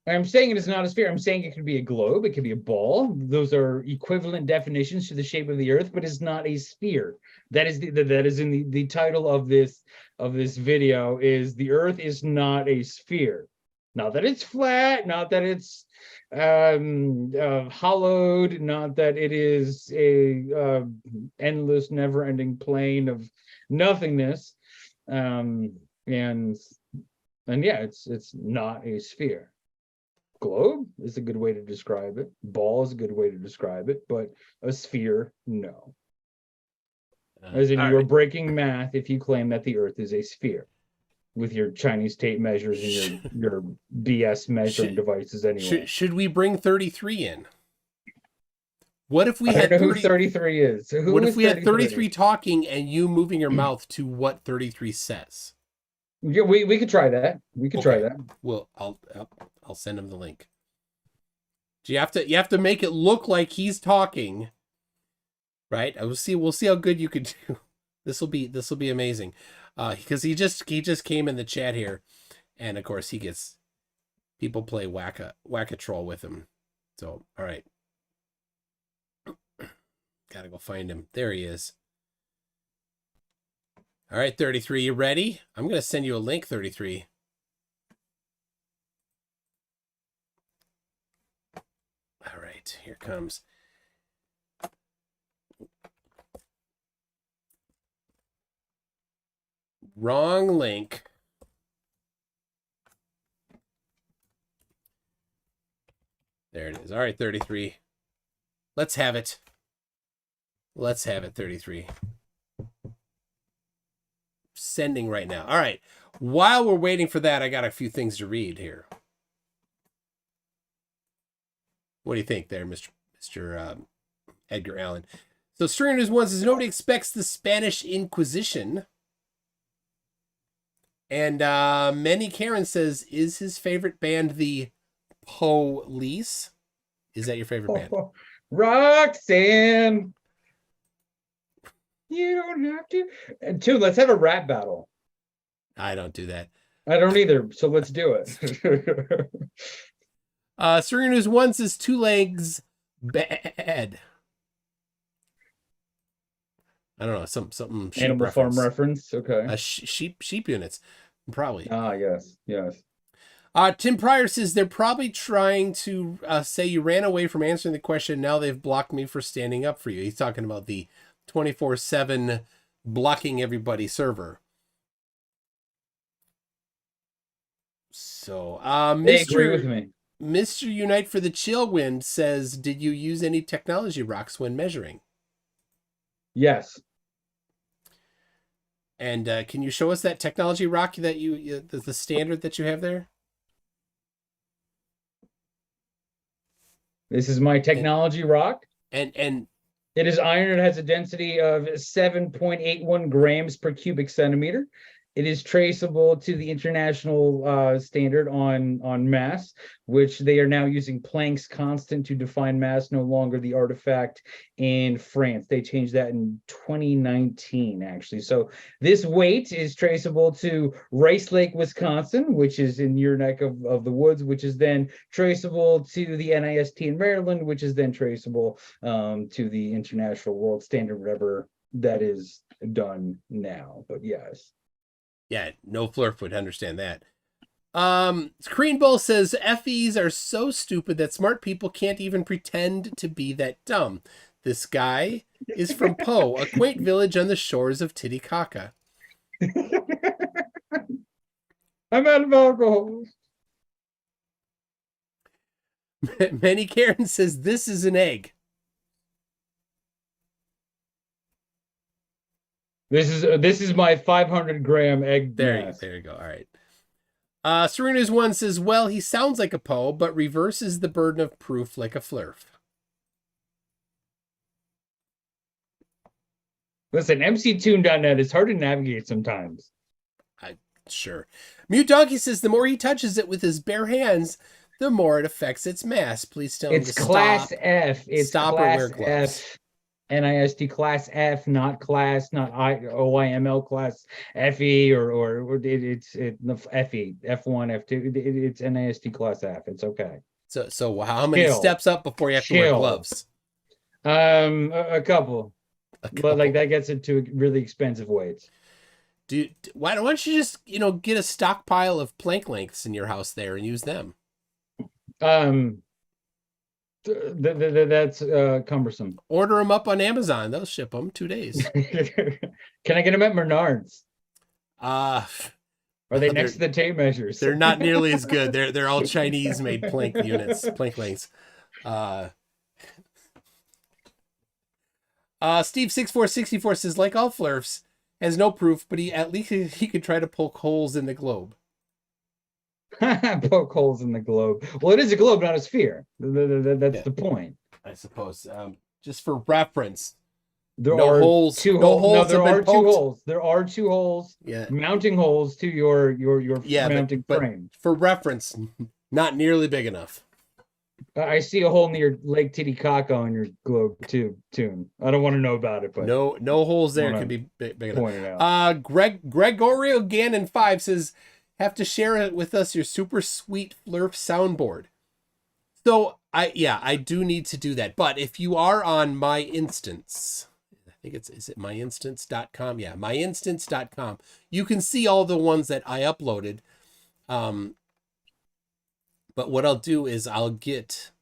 I'm saying it is not a sphere. I'm saying it could be a globe. It could be a ball. Those are equivalent definitions to the shape of the Earth, but it's not a sphere. That is that is in the title of this video. Is the Earth is not a sphere. Not that it's flat. Not that it's hollowed. Not that it is a endless, never-ending plane of nothingness. And yeah, it's not a sphere. Globe is a good way to describe it. Ball is a good way to describe it, but a sphere, no. As in, you are breaking math if you claim that the Earth is a sphere with your Chinese tape measures and your BS measuring devices anyway. Should we bring 33 in? What if we I had don't know 30, who 33 is? what if we had 33 talking and you moving your mouth to what 33 says? Yeah, we could try that. We could try that. Well, I'll send him the link. You have to make it look like he's talking, right? We'll see how good you can do. This will be amazing, because he just came in the chat here, and of course he gets people play whack-a-troll with him. So all right, gotta go find him. There he is. All right, 33, you ready? I'm gonna send you a link, 33. All right, here comes. Wrong link. There it is. All right, 33. Let's have it. Let's have it, 33. Sending right now. All right. While we're waiting for that, I got a few things to read here. What do you think there, Mr. Edgar Allan? So Stringer News 1 says, nobody expects the Spanish Inquisition. And Manny Karen says, is his favorite band the Police? Is that your favorite band? Roxanne! You don't have to. And two, let's have a rap battle. I don't do that. I don't either, so let's do it. Stringer News 1 says, two legs bad. I don't know, something sheep Animal reference. Farm reference, okay. Sheep units, probably. Ah, yes. Tim Pryor says they're probably trying to say you ran away from answering the question. Now they've blocked me for standing up for you. He's talking about the 24/7 blocking everybody server. So, They agree with me. Mr. Unite for the Chill Wind says, did you use any technology rocks when measuring? Yes. And can you show us that technology rock that the standard that you have there? This is my technology rock. And It is iron. It has a density of 7.81 grams per cubic centimeter. It is traceable to the international standard on mass, which they are now using Planck's constant to define mass, no longer the artifact in France. They changed that in 2019, actually. So this weight is traceable to Rice Lake, Wisconsin, which is in your neck of the woods, which is then traceable to the NIST in Maryland, which is then traceable to the international world standard, whatever that is done now. But yes. yeah, no flurf would understand that. Screen Bull says FEs are so stupid that smart people can't even pretend to be that dumb. This guy is from Poe, a quaint village on the shores of Titicaca. I'm out of alcohol. Manny Karen says this is an egg. This is my 500-gram egg mass. There you go. All right. Serena's one says, well, he sounds like a Poe, but reverses the burden of proof like a flurf. Listen, mctune.net is hard to navigate sometimes. Sure. Mute Donkey says the more he touches it with his bare hands, the more it affects its mass. Please tell him It's to class stop. F. It's Stop or class wear gloves. F. NIST class F, not OIML class FE or it's FE, F1, F2. It's NIST class F. It's okay. So how many Chill. steps up before you have to wear Chill. gloves? A couple. A But like couple. that gets into really expensive weights. Why don't you just, get a stockpile of plank lengths in your house there and use them? That's cumbersome. Order them up on Amazon. They'll ship them 2 days. Can I get them at Menards? Uh, Are they They're- next to the tape measures? they're not nearly as good. They're all Chinese made plank lengths. Steve6464 says, like all flurfs, has no proof, but at least he could try to poke holes in the globe. Poke holes in the globe. Well, it is a globe, not a sphere. That's the point. I suppose. Just for reference. There No are holes. two No holes. No, holes there have been are two poked. holes. There are two holes. Yeah. Mounting holes to your mounting but frame. for reference, not nearly big enough. I see a hole near Lake Titicaca on your globe tune. I don't want to know about it, but No holes there wanna can be big enough. point it out. Gregorio Gannon 5 says, have to share it with us your super sweet Flurf soundboard. So I do need to do that. But if you are on my instance, I think is it myinstance.com? Yeah, myinstance.com. You can see all the ones that I uploaded. But what I'll do is I'll get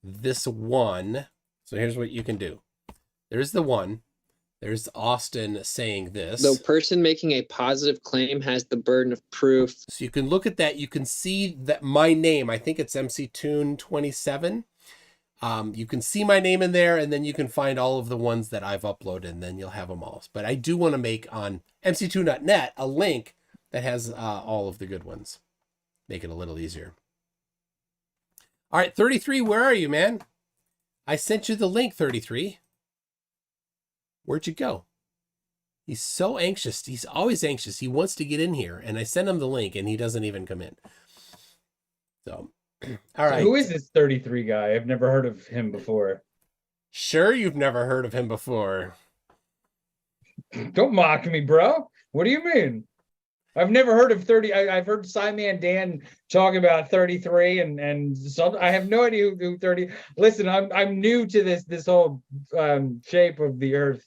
this one. So here's what you can do. There's the one. There's Austin saying this. The person making a positive claim has the burden of proof. So you can look at that. You can see that my name, I think it's MC Tune 27. You can see my name in there, and then you can find all of the ones that I've uploaded, and then you'll have them all. But I do want to make on mc2.net a link that has all of the good ones. Make it a little easier. All right, 33, where are you, man? I sent you the link, 33. Where'd you go? He's so anxious. He's always anxious. He wants to get in here, and I sent him the link, and he doesn't even come in. So, all right. Who is this 33 guy? I've never heard of him before. Sure, you've never heard of him before. Don't mock me, bro. What do you mean? I've never heard of 30. I've heard Simon Dan talk about 33 and some. I have no idea who 30. Listen, I'm new to this whole shape of the Earth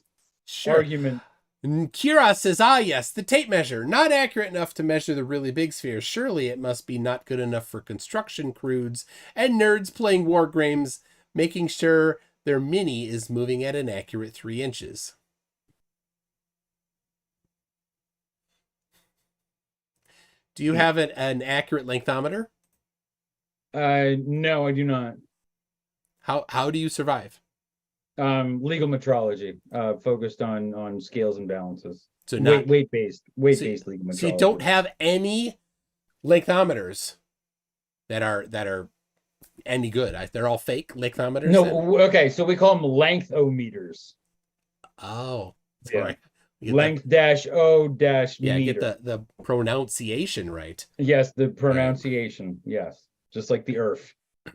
argument. Kira says, yes, the tape measure. Not accurate enough to measure the really big spheres. Surely it must be not good enough for construction crews and nerds playing war games, making sure their mini is moving at an accurate 3 inches. Do you have an accurate lengthometer? No, I do not. How do you survive? Legal metrology, focused on scales and balances. So not weight based legal metrology. So you don't have any lengthometers that are any good. They're all fake lengthometers. No, okay, so we call them lengthometers. Oh, Yeah. sorry. Length dash O dash Yeah, meter. get the pronunciation right. Yes, the pronunciation. Yes, just like the earth. All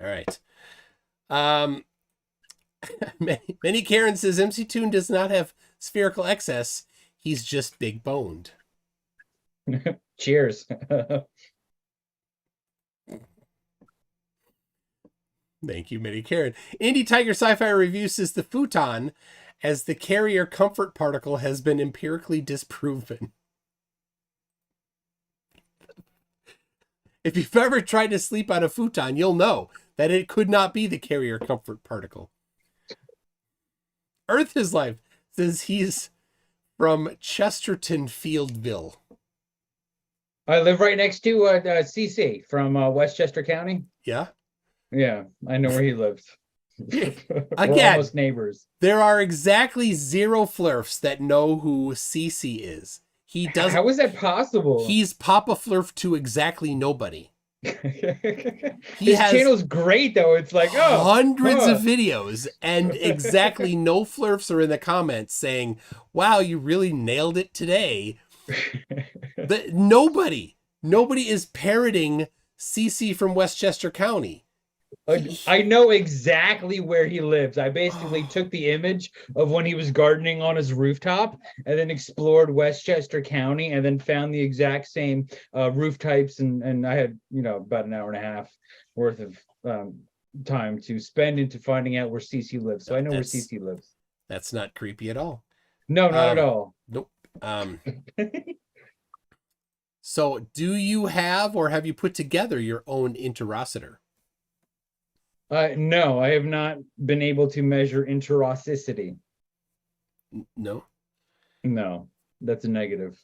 right. Many Karen says MC Toon does not have spherical excess. He's just big boned. Cheers. Thank you, Mini Karen. Indie Tiger Sci-Fi Review says the futon as the carrier comfort particle has been empirically disproven. If you've ever tried to sleep on a futon, you'll know that it could not be the carrier comfort particle. Earth is Life says he's from Chesterton Fieldville. I live right next to CC from Westchester County. Yeah? Yeah, I know where he lives. We're Again, almost neighbors. there are exactly 0 flurfs that know who CC is. He doesn't. How is that possible? He's Papa Flurf to exactly nobody. His has channel's great though. It's like hundreds of videos, and exactly no flurfs are in the comments saying, "Wow, you really nailed it today." Nobody is parroting CC from Westchester County. I know exactly where he lives. I basically took the image of when he was gardening on his rooftop and then explored Westchester County and then found the exact same roof types. And I had, about an hour and a half worth of time to spend into finding out where Cece lives. So I know where Cece lives. That's not creepy at all. No, not at all. Nope. So do you have or have you put together your own interocitor? No, I have not been able to measure interosicity. No. No, that's a negative.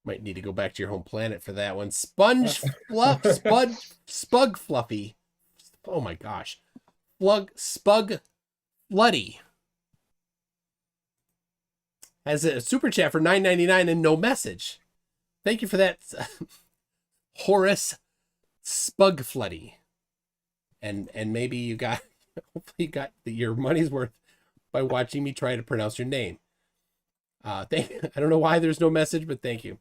Might need to go back to your home planet for that one. Spug Fluffy. Oh my gosh. Spug Floody has a super chat for $9.99 and no message. Thank you for that, Horace Spug Floody. And maybe you got, hopefully you got your money's worth by watching me try to pronounce your name. I don't know why there's no message, but thank you.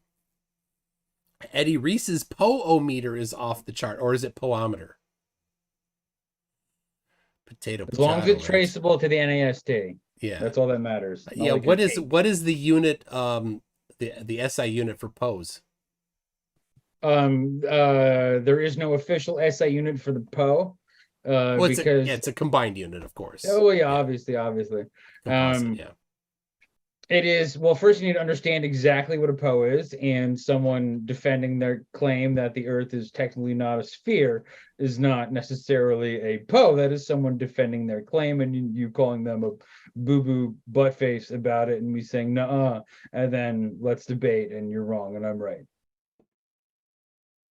Eddie Reese's po-o-meter is off the chart, or is it po-ometer? Potato. As long as it's right? traceable to the NAST. Yeah, that's all that matters. Yeah, what is the unit? The SI unit for pose? There is no official SI unit for the Po. Well, because it's a combined unit, of course. Oh yeah, obviously. Composite, yeah. It is, well, first you need to understand exactly what a Po is, and someone defending their claim that the Earth is technically not a sphere is not necessarily a Po. That is someone defending their claim, and you calling them a boo-boo butt face about it, and me saying, nuh-uh, and then let's debate, and you're wrong, and I'm right.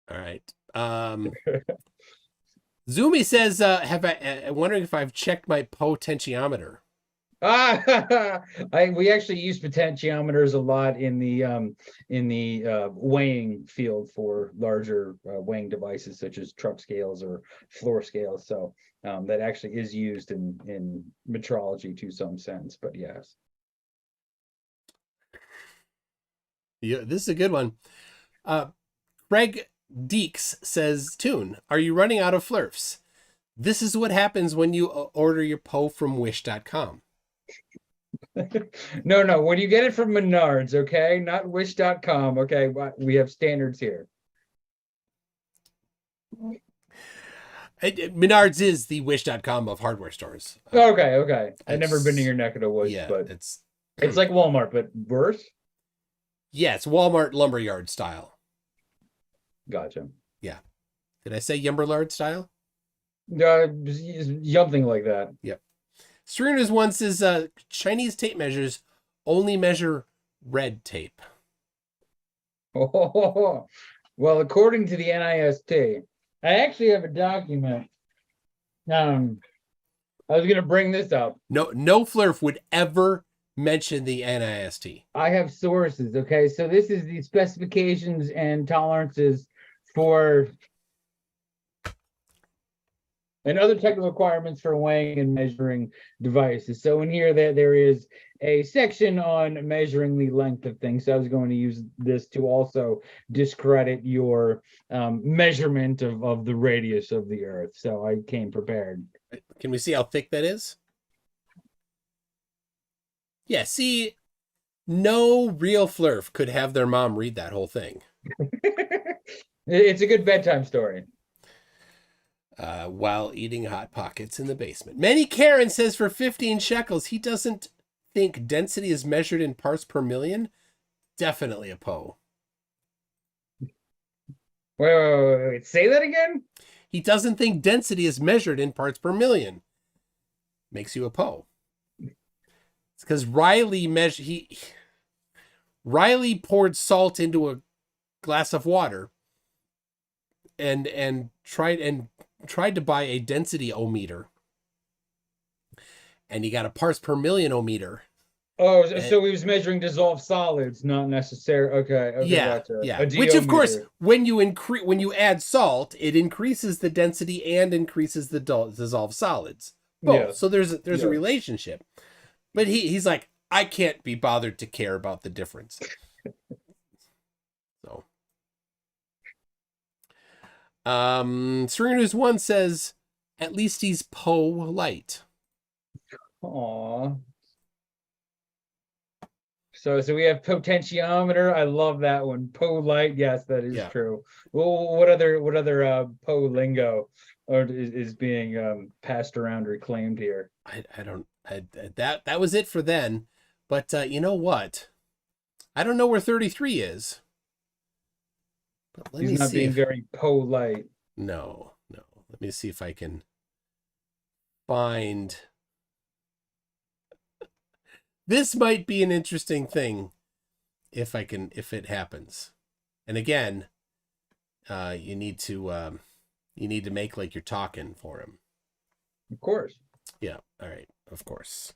All right. Zumi says, I'm wondering if I've checked my potentiometer. We actually use potentiometers a lot in the weighing field for larger weighing devices such as truck scales or floor scales. So that actually is used in metrology to some sense. But yes. Yeah, this is a good one. Craig Deeks says, Toon, are you running out of flurfs? This is what happens when you order your Po from wish.com. No, when you get it from Menards, okay, not wish.com, okay, we have standards here. Menards is the wish.com of hardware stores. Okay. I've never been to your neck of the woods, yeah, but it's like Walmart, but worse. Yeah, it's Walmart lumberyard style. Gotcha. Yeah. Did I say Yumberlard style? Something like that. Yep. Stringers one says Chinese tape measures only measure red tape. Oh, well, according to the NIST, I actually have a document. I was going to bring this up. No flurf would ever mention the NIST. I have sources. Okay, so this is the specifications and tolerances for and other technical requirements for weighing and measuring devices. So in here, there is a section on measuring the length of things. So I was going to use this to also discredit your measurement of the radius of the Earth. So I came prepared. Can we see how thick that is? Yeah, see, no real flurf could have their mom read that whole thing. It's a good bedtime story. While eating Hot Pockets in the basement. Manny Karen says for 15 shekels, he doesn't think density is measured in parts per million. Definitely a Po. Wait. Say that again? He doesn't think density is measured in parts per million. Makes you a Po. It's because Riley poured salt into a glass of water and tried to buy a density-o-meter, and he got a parts per million-o-meter. Oh, so he was measuring dissolved solids, not necessarily. Okay. Yeah, gotcha. yeah. Which, of course, when you add salt, it increases the density and increases the dissolved solids. Both. Yeah. So there's a relationship. But he's like, I can't be bothered to care about the difference. So. Stringer News 1 says, at least he's polite. Aw. So we have potentiometer. I love that one. Polite. Yes, that is Yeah. true. Well, what other po lingo is being passed around or claimed here? That was it for then. But you know what? I don't know where 33 is. But let me He's not see. being very polite. No. Let me see if I can find. This might be an interesting thing if it happens. And again, you need to make like you're talking for him. Of course. Yeah. All right. Of course.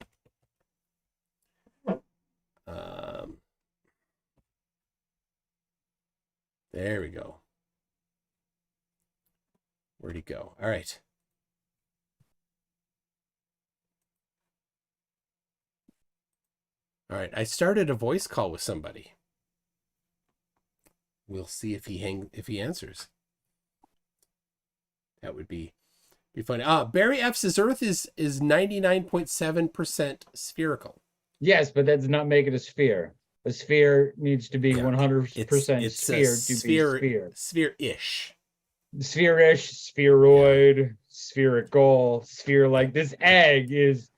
There we go. Where'd he go? All right. All right. I started a voice call with somebody. We'll see if he answers. That would be funny. Barry F says Earth is 99.7% spherical. Yes, but that does not make it a sphere. A sphere needs to be 100% It's sphere a to be sphere. Sphere-ish. Sphere-ish, spheroid, spherical, sphere-like. This egg is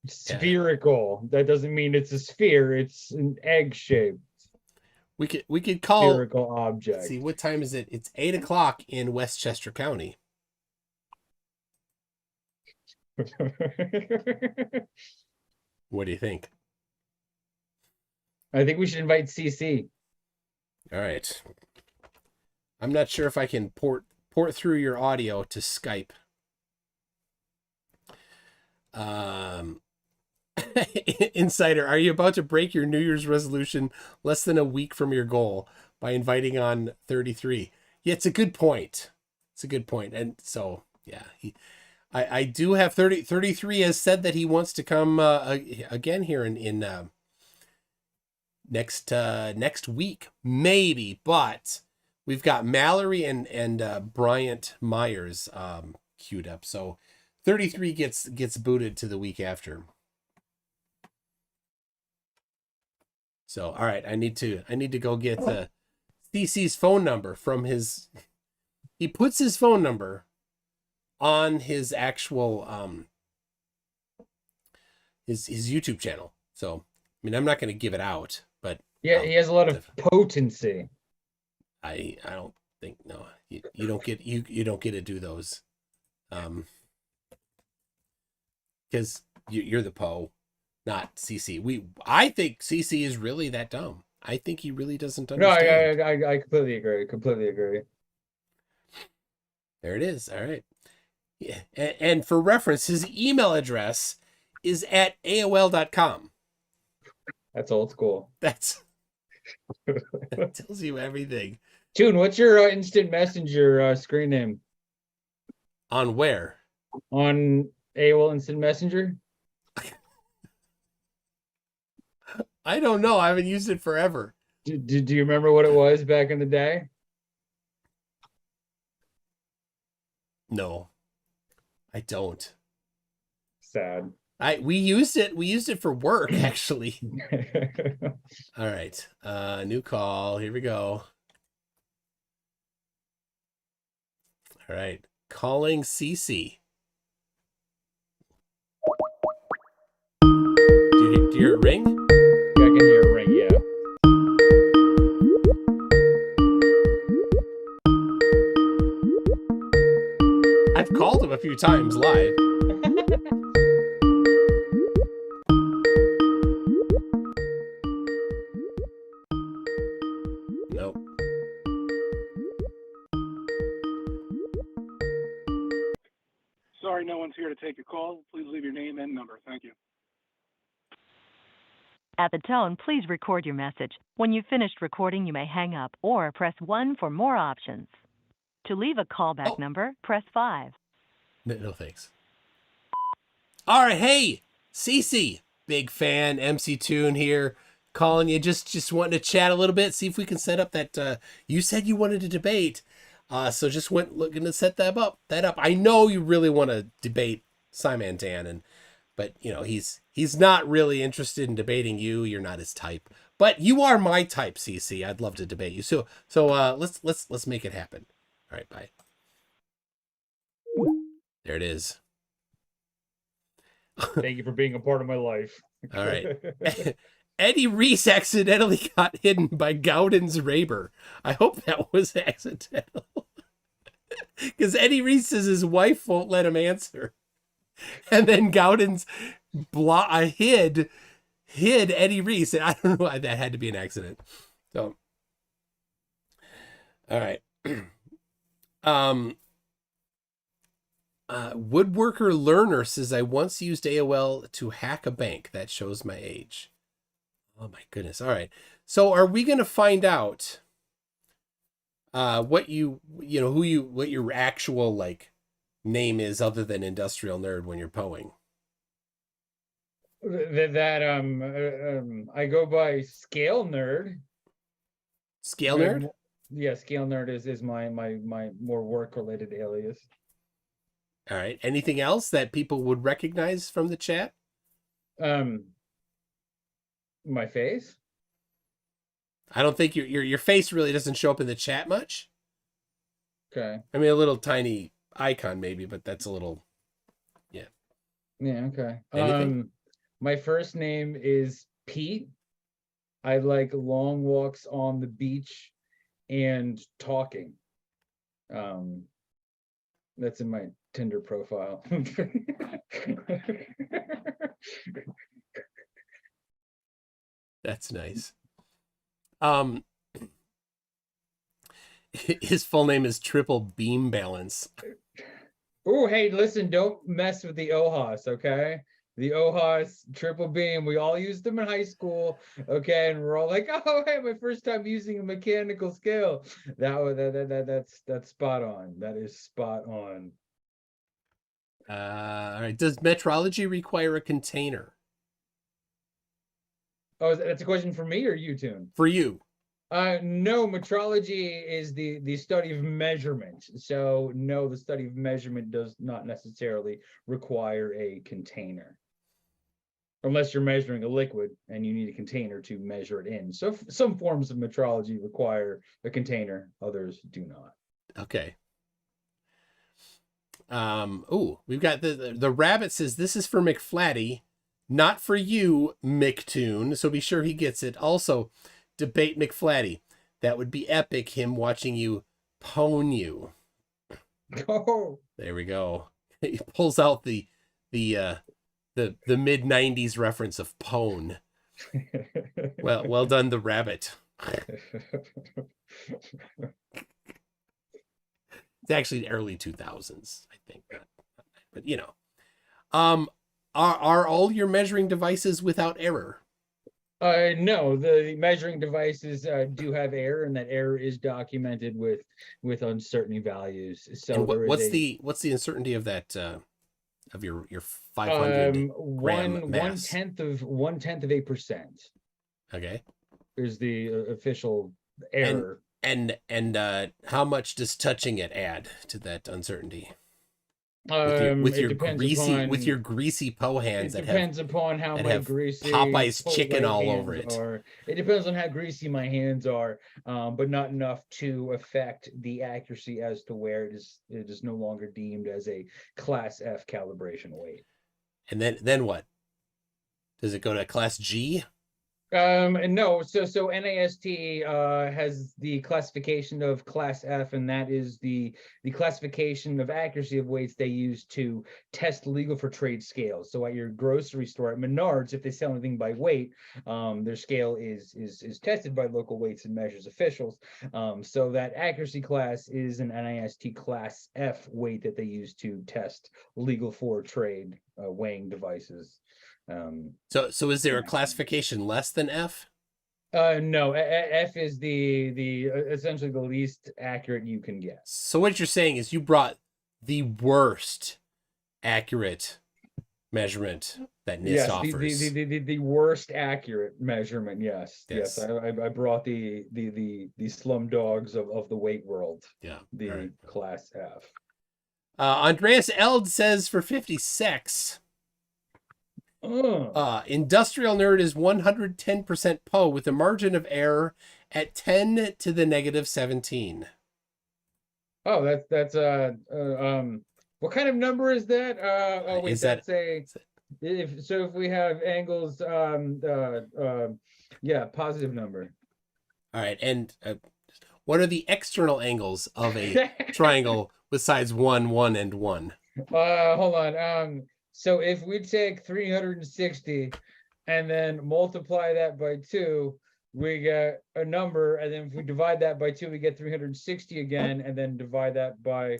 spherical. That doesn't mean it's a sphere. It's an egg shape. We could call Spherical object. See, what time is it? It's 8:00 in Westchester County. What do you think? I think we should invite CC. All right. I'm not sure if I can port through your audio to Skype. Insider, are you about to break your New Year's resolution less than a week from your goal by inviting on 33? Yeah, it's a good point. It's a good point. And so, yeah, I do have 33 has said that he wants to come again here in next week, maybe, but we've got Mallory and Bryant Myers queued up. So 33 gets booted to the week after. So, all right, I need to go get CC's phone number from his. He puts his phone number on his actual his YouTube channel. So, I mean, I'm not going to give it out, but Yeah, he has a lot of potency. I don't think you don't get you don't get to do those, because you're the Poe. Not CC. I think CC is really that dumb. I think he really doesn't understand. No, I completely agree. Completely agree. There it is. All right. Yeah. And for reference, his email address is at AOL.com. That's old school. That tells you everything. Tune, what's your instant messenger screen name? On where? On AOL Instant Messenger? I don't know. I haven't used it forever. Do you remember what it was back in the day? No, I don't. Sad. We used it for work, actually. All right. New call. Here we go. All right. Calling CC. Do you hear it ring? I can hear it ring, yeah. I've called him a few times live. Nope. Sorry, no one's here to take your call. Please leave your name and number. Thank you. At the tone, please record your message. When you've finished recording, you may hang up or press 1 for more options. To leave a callback number, press 5. No thanks. All right, hey, Cece, big fan, MC Tune here, calling you, just wanting to chat a little bit, see if we can set up that, you said you wanted to debate. So just went looking to set that up. I know you really want to debate Simon Dan, but you know he's not really interested in debating you. You're not his type, but you are my type, CC. I'd love to debate you. So let's make it happen. All right, bye. There it is. Thank you for being a part of my life. All right. Eddie Reese accidentally got hidden by Gowden's Raber. I hope that was accidental. Because Eddie Reese says his wife won't let him answer. And then Gowden's hid Eddie Reese. And I don't know why that had to be an accident. So, all right. Woodworker Learner says, I once used AOL to hack a bank. That shows my age. Oh my goodness. All right. So are we going to find out what what your actual like name is other than Industrial Nerd when you're poing? I go by Scale Nerd. Scale Nerd? Yeah, Scale Nerd is my more work related alias. All right. Anything else that people would recognize from the chat? My face. I don't think your face really doesn't show up in the chat much. Okay. I mean, a little tiny icon maybe, but that's a little, yeah. Yeah. Okay. Anything? My first name is Pete. I like long walks on the beach and talking. That's in my Tinder profile. That's nice. His full name is Triple Beam Balance. Oh, hey, listen, don't mess with the OHAS, okay? The OHAS, triple beam, we all used them in high school, okay? And we're all like, oh, hey, my first time using a mechanical scale. That's spot on. That is spot on. All right. Does metrology require a container? Oh, that's a question for me or you, Toon? For you. No, metrology is the study of measurement. So no, the study of measurement does not necessarily require a container. Unless you're measuring a liquid and you need a container to measure it in. So some forms of metrology require a container, others do not. Okay. We've got the rabbit says this is for McFlatty, not for you, McToon. So be sure he gets it. Also, debate McFlatty. That would be epic, him watching you pwn you. Oh. There we go. He pulls out the mid-90s reference of pwn. Well done, the rabbit. It's actually the early 2000s, I think. But you know. Are all your measuring devices without error? No, the measuring devices do have error, and that error is documented with uncertainty values. So what's the uncertainty of that of your 500 gram mass? 1/10 of 8%. Okay. Is the official error. And how much does touching it add to that uncertainty? With your greasy po hands. It depends upon how my greasy Popeye's chicken all over it. It depends on how greasy my hands are, but not enough to affect the accuracy as to where it is no longer deemed as a Class F calibration weight. And then what? Does it go to Class G? No, so NAST has the classification of Class F, and that is the classification of accuracy of weights they use to test legal for trade scales. So at your grocery store, at Menards, if they sell anything by weight, their scale is tested by local weights and measures officials. So that accuracy class is an NAST Class F weight that they use to test legal for trade weighing devices. So is there a classification less than F? No, F is the essentially the least accurate you can get. So what you're saying is you brought the worst accurate measurement that NIST Yes, offers. the worst accurate measurement. Yes, Yes. I brought the slum dogs of the weight world. Yeah. The All right. class F. Andreas Eld says for 56. Industrial Nerd is 110% Poe with a margin of error at 10 to the negative 17. Oh, that's what kind of number is that? Oh wait, Is that- if we have angles, yeah, positive number. All right. And what are the external angles of a triangle with sides 1, 1, and 1? Hold on. So if we take 360 and then multiply that by 2, we get a number, and then if we divide that by 2, we get 360 again, and then divide that by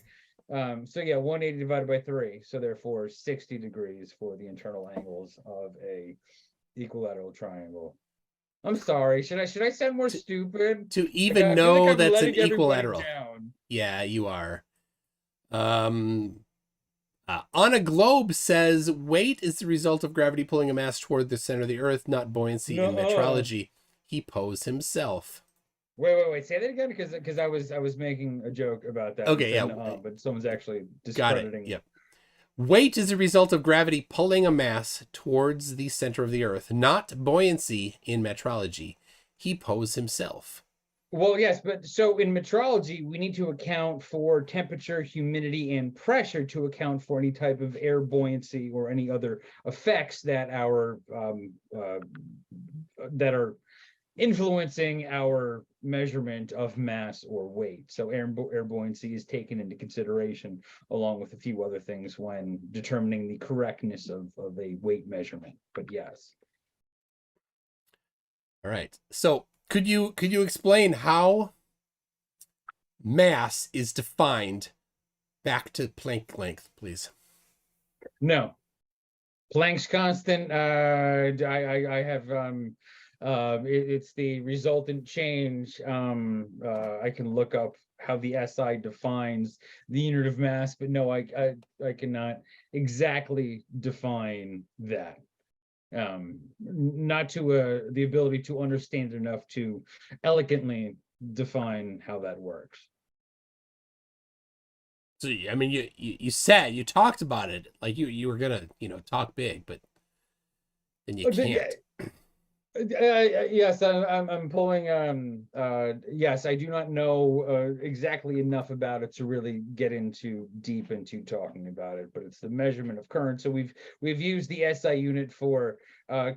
so yeah, 180 divided by 3, so therefore 60 degrees for the internal angles of a equilateral triangle. I'm sorry, should I sound more stupid? To Like, even I feel know like I'm that's an letting everybody equilateral. down. Yeah, you are. On a Globe says weight is the result of gravity pulling a mass toward the center of the earth, not buoyancy in No. metrology. He posed himself. Wait, say that again, because I was making a joke about that. Okay, and yeah. said, but someone's actually Got discrediting. it. Yep. Weight is a result of gravity pulling a mass towards the center of the earth, not buoyancy in metrology. He posed himself. Well, yes, but so in metrology, we need to account for temperature, humidity, and pressure to account for any type of air buoyancy or any other effects that that are influencing our measurement of mass or weight. So air buoyancy is taken into consideration along with a few other things when determining the correctness of a weight measurement. But yes. All right. So could you explain how mass is defined back to Planck length, please? No. Planck's constant, I have it's the resultant change. I can look up how the SI defines the unit of mass, but no, I cannot exactly define that. Not to the ability to understand enough to elegantly define how that works. So I mean, you talked about it like you were gonna talk big, but then you can't. Yes, I'm pulling. Yes, I do not know exactly enough about it to really get deep into talking about it. But it's the measurement of current. So we've used the SI unit for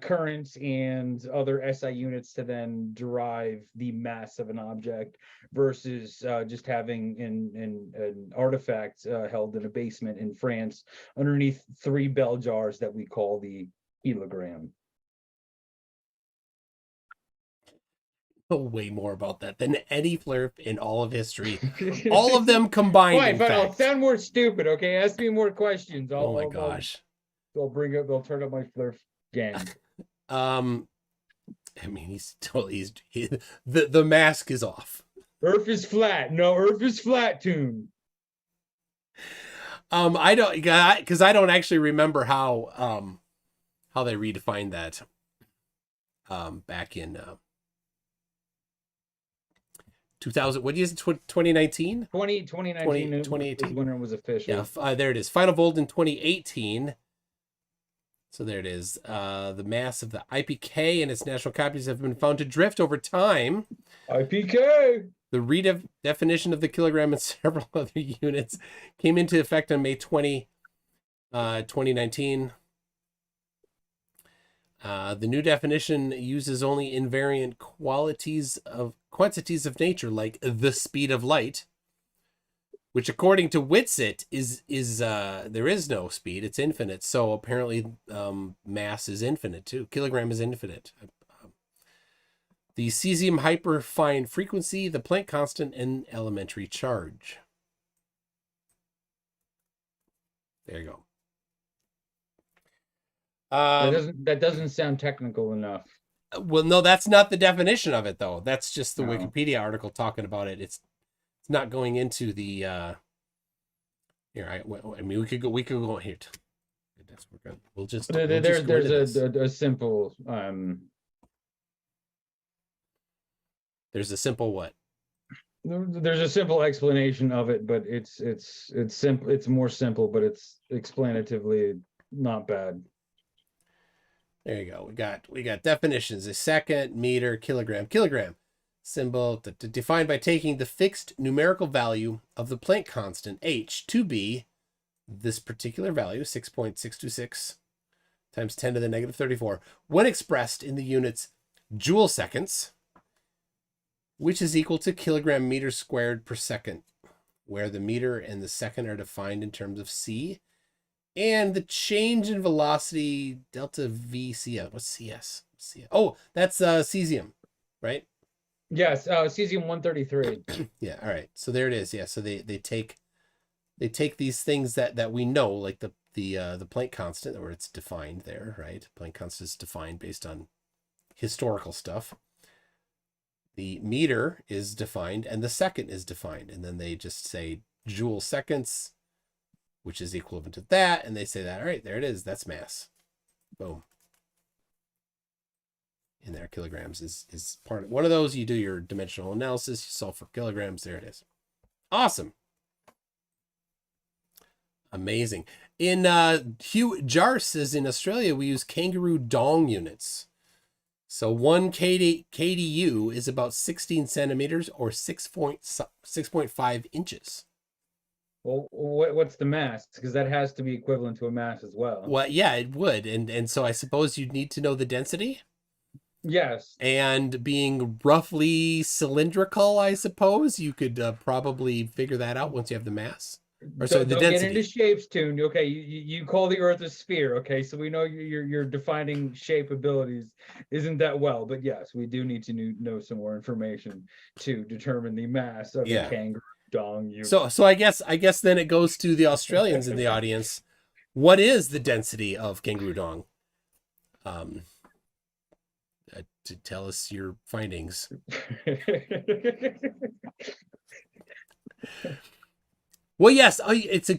currents and other SI units to then derive the mass of an object versus just having an artifact held in a basement in France underneath 3 bell jars that we call the kilogram. Know way more about that than any flurp in all of history. All of them combined. Fine, in but I'll fact. sound more stupid. Okay, ask me more questions. Oh my gosh! They'll turn up my flurp game. I mean, the mask is off. Earth is flat. No, Earth is flat. Tune. I don't, because I don't actually remember how they redefined that. Back in 2000, what is it, 2019? 2018 is when it was official. Yeah, there it is. Final Volt in 2018. So there it is. The mass of the IPK and its national copies have been found to drift over time. IPK! The redefinition of the kilogram and several other units came into effect on May 20, 2019. The new definition uses only invariant quantities of nature, like the speed of light, which according to Witsit is there is no speed, it's infinite. So apparently mass is infinite too. Kilogram is infinite. The cesium hyperfine frequency, the Planck constant, and elementary charge. There you go. That doesn't sound technical enough. Well, no, that's not the definition of it, though. That's just the No. Wikipedia article talking about it. It's not going into the. Here, I mean, we could go here. guess we're good. We'll just There's go into this. a simple There's a simple what? there's a simple explanation of it, but it's simple. It's more simple, but it's explanatively not bad. There you go. We got definitions: a second, meter, kilogram. Kilogram symbol defined by taking the fixed numerical value of the Planck constant h to be this particular value, 6.626 times 10 to the negative 34, when expressed in the units joule seconds, which is equal to kilogram meters squared per second, where the meter and the second are defined in terms of c, and the change in velocity delta v cs. What's cs? Oh, that's cesium, right? Yes, cesium 133. Yeah. All right. So there it is. Yeah. So they take these things that we know, like the Planck constant, where it's defined there, right? Planck constant is defined based on historical stuff. The meter is defined and the second is defined, and then they just say joule seconds, which is equivalent to that, and they say that, all right, there it is. That's mass. Boom. In there, kilograms is part of one of those. You do your dimensional analysis, you solve for kilograms. There it is. Awesome. Amazing. In Hugh Jar says in Australia, we use kangaroo dong units. So 1 KDU is about 16 centimeters or 6.5 inches. Well, what's the mass? Because that has to be equivalent to a mass as well. Well, yeah, it would. And so I suppose you'd need to know the density. Yes. And being roughly cylindrical, I suppose, you could probably figure that out once you have the mass. Or so the Don't density. get into shapes, Toon. Okay, you call the Earth a sphere. Okay, so we know you're defining shape abilities isn't that well, but yes, we do need to know some more information to determine the mass of a kangaroo dong unit. So I guess then it goes to the Australians in the audience. What is the density of kangaroo dong? To tell us your findings. Well, yes, it's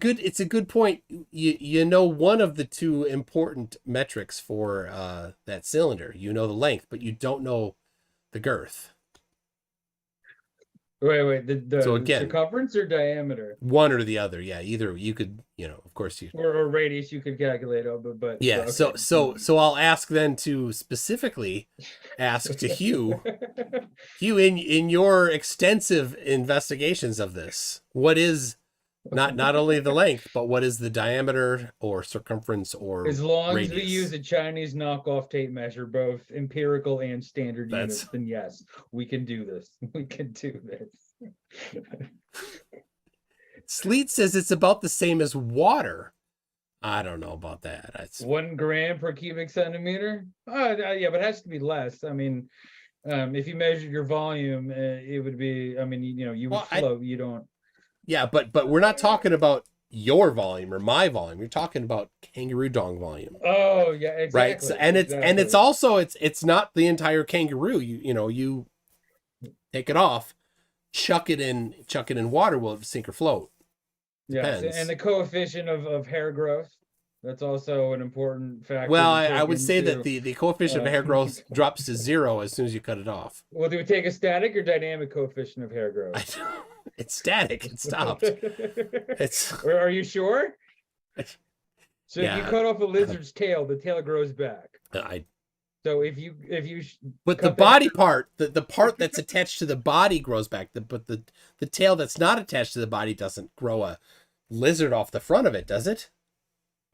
a good point. You know one of the two important metrics for that cylinder. You know the length, but you don't know the girth. Wait, the So again, circumference or diameter? One or the other, yeah. Either you could, of course you. Or radius you could calculate, but yeah. Okay. So I'll ask then to specifically ask to Hugh. Hugh, in your extensive investigations of this, what is not only the length, but what is the diameter or circumference or as long radius? as we use a Chinese knockoff tape measure, both empirical and standard units, then yes, we can do this. We can do this. Sleet says it's about the same as water. I don't know about that. 1 gram per cubic centimeter. Yeah, but it has to be less. I mean, if you measured your volume, it would be. I mean, you would float. You don't. Yeah, but we're not talking about your volume or my volume. You're talking about kangaroo dong volume. Oh yeah, exactly. Right. So, and it's also it's not the entire kangaroo. You take it off, chuck it in water. Will it sink or float? Yes, and the coefficient of hair growth. That's also an important factor. Well, I would say that the coefficient of hair growth drops to 0 as soon as you cut it off. Well, do we take a static or dynamic coefficient of hair growth? It's static. It stopped. Are you sure? So yeah. if you cut off a lizard's tail, the tail grows back. So if you but the body part, the part that's attached to the body grows back. But the tail that's not attached to the body doesn't grow a lizard off the front of it, does it?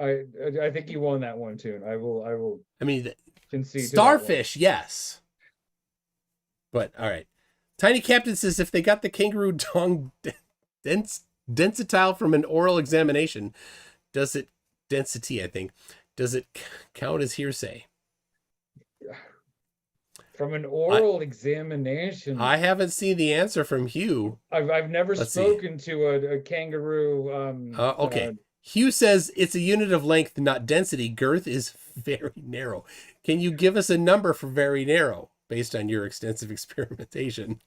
I think you won that one, Toon. I will. I mean, concede starfish, yes. But all right, Tiny Captain says if they got the kangaroo dong densitile from an oral examination, does it count as hearsay? From an oral examination, I haven't seen the answer from Hugh. I've never spoken to a kangaroo. Okay. Hugh says it's a unit of length, not density. Girth is very narrow. Can you give us a number for very narrow based on your extensive experimentation?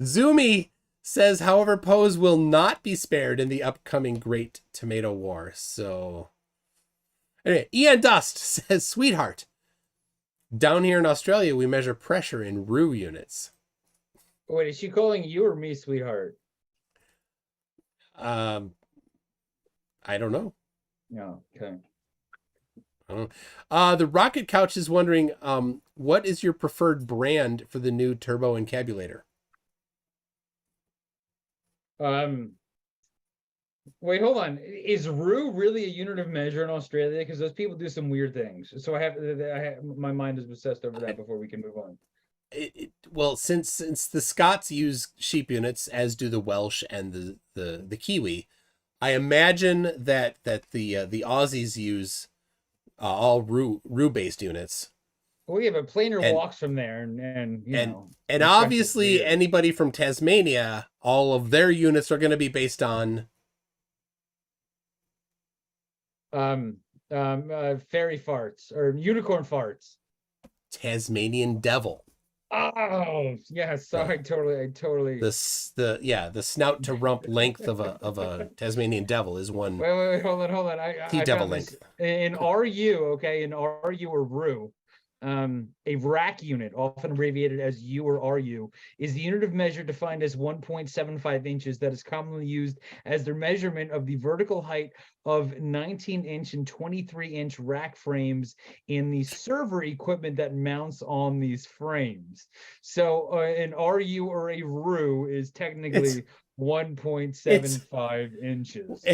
Zumi says, however, Pose will not be spared in the upcoming Great Tomato War. So, anyway, Ian Dust says, sweetheart, down here in Australia, we measure pressure in RU units. Wait, is she calling you or me, sweetheart? I don't know. No, okay. The Rocket Couch is wondering, what is your preferred brand for the new turbo encabulator? Wait, hold on. Is RU really a unit of measure in Australia? Because those people do some weird things. So my mind is obsessed over that before we can move on. Well, since the Scots use sheep units, as do the Welsh and the Kiwi, I imagine that the Aussies use all RU based units. Well, yeah, but planer walks from there, and you know, and obviously anybody from Tasmania, all of their units are going to be based on fairy farts or unicorn farts. Tasmanian devil. Oh yeah, sorry, totally. The snout to rump length of a Tasmanian devil is one. Wait, hold on. I devil found length. In RU, okay, in RU or RU, a rack unit, often abbreviated as U or RU, is the unit of measure defined as 1.75 inches that is commonly used as the measurement of the vertical height of 19-inch and 23-inch rack frames in the server equipment that mounts on these frames. So an RU or a RU is technically 1.75 inches.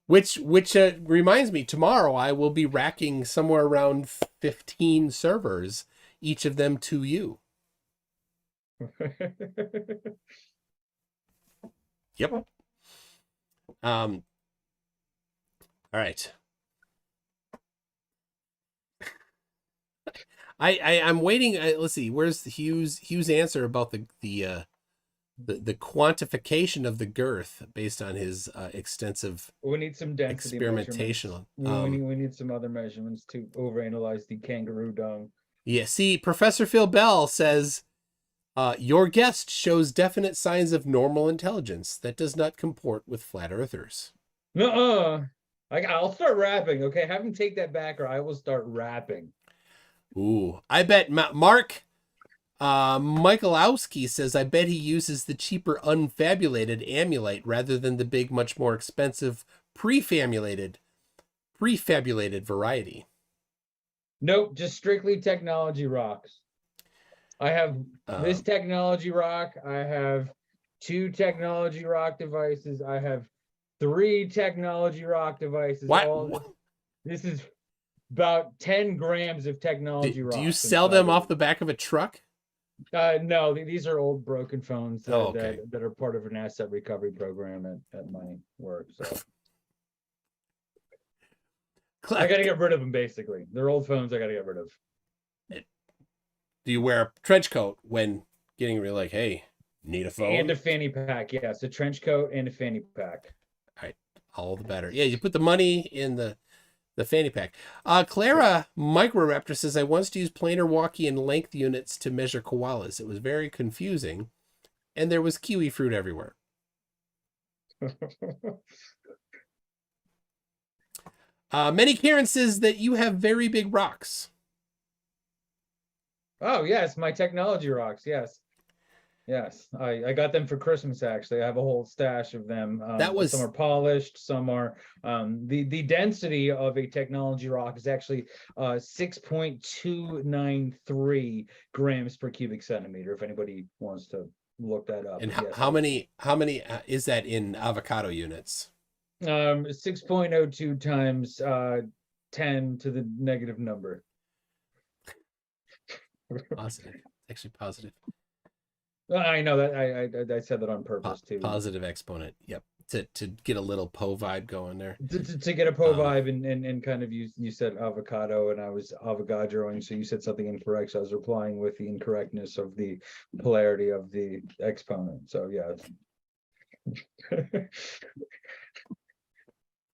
Which reminds me, tomorrow I will be racking somewhere around 15 servers, each of them 2U. Yep. All right. I'm waiting. Let's see. Where's Hugh's answer about the quantification of the girth based on his extensive we need some density experimentation. We need some other measurements to overanalyze the kangaroo dung. Yeah, see, Professor Phil Bell says, your guest shows definite signs of normal intelligence that does not comport with flat earthers. Nuh-uh. I'll start rapping, okay? Have him take that back or I will start rapping. Ooh, I bet Mark Michalowski says, I bet he uses the cheaper unfabulated Amulite rather than the big, much more expensive prefabulated variety. Nope, just strictly technology rocks. I have this technology rock. I have 2 technology rock devices. I have 3 technology rock devices. What? This is about 10 grams of technology rock. Do you sell them off the back of a truck? No, these are old broken phones that, that are part of an asset recovery program at my work. So I got to get rid of them, basically. They're old phones I got to get rid of. Do you wear a trench coat when getting rid, like, hey, need a phone? And a fanny pack, yes. A trench coat and a fanny pack. All right, all the better. Yeah, you put the money in the fanny pack. Clara Microraptor says, I once used planar Walkian length units to measure koalas. It was very confusing, and there was kiwi fruit everywhere. Many Karen says that you have very big rocks. Oh, yes, my technology rocks, yes. Yes, I got them for Christmas, actually. I have a whole stash of them. Some are polished, some are the density of a technology rock is actually 6.293 grams per cubic centimeter, if anybody wants to look that up. And how many is that in avocado units? 6.02 times 10 to the negative number. Positive. Actually positive. I know that I said that on purpose too. Positive exponent. Yep. To get a little Poe vibe going there. To get a Poe vibe and kind of you said avocado and I was avogadroing, so you said something incorrect. So I was replying with the incorrectness of the polarity of the exponent. So yeah.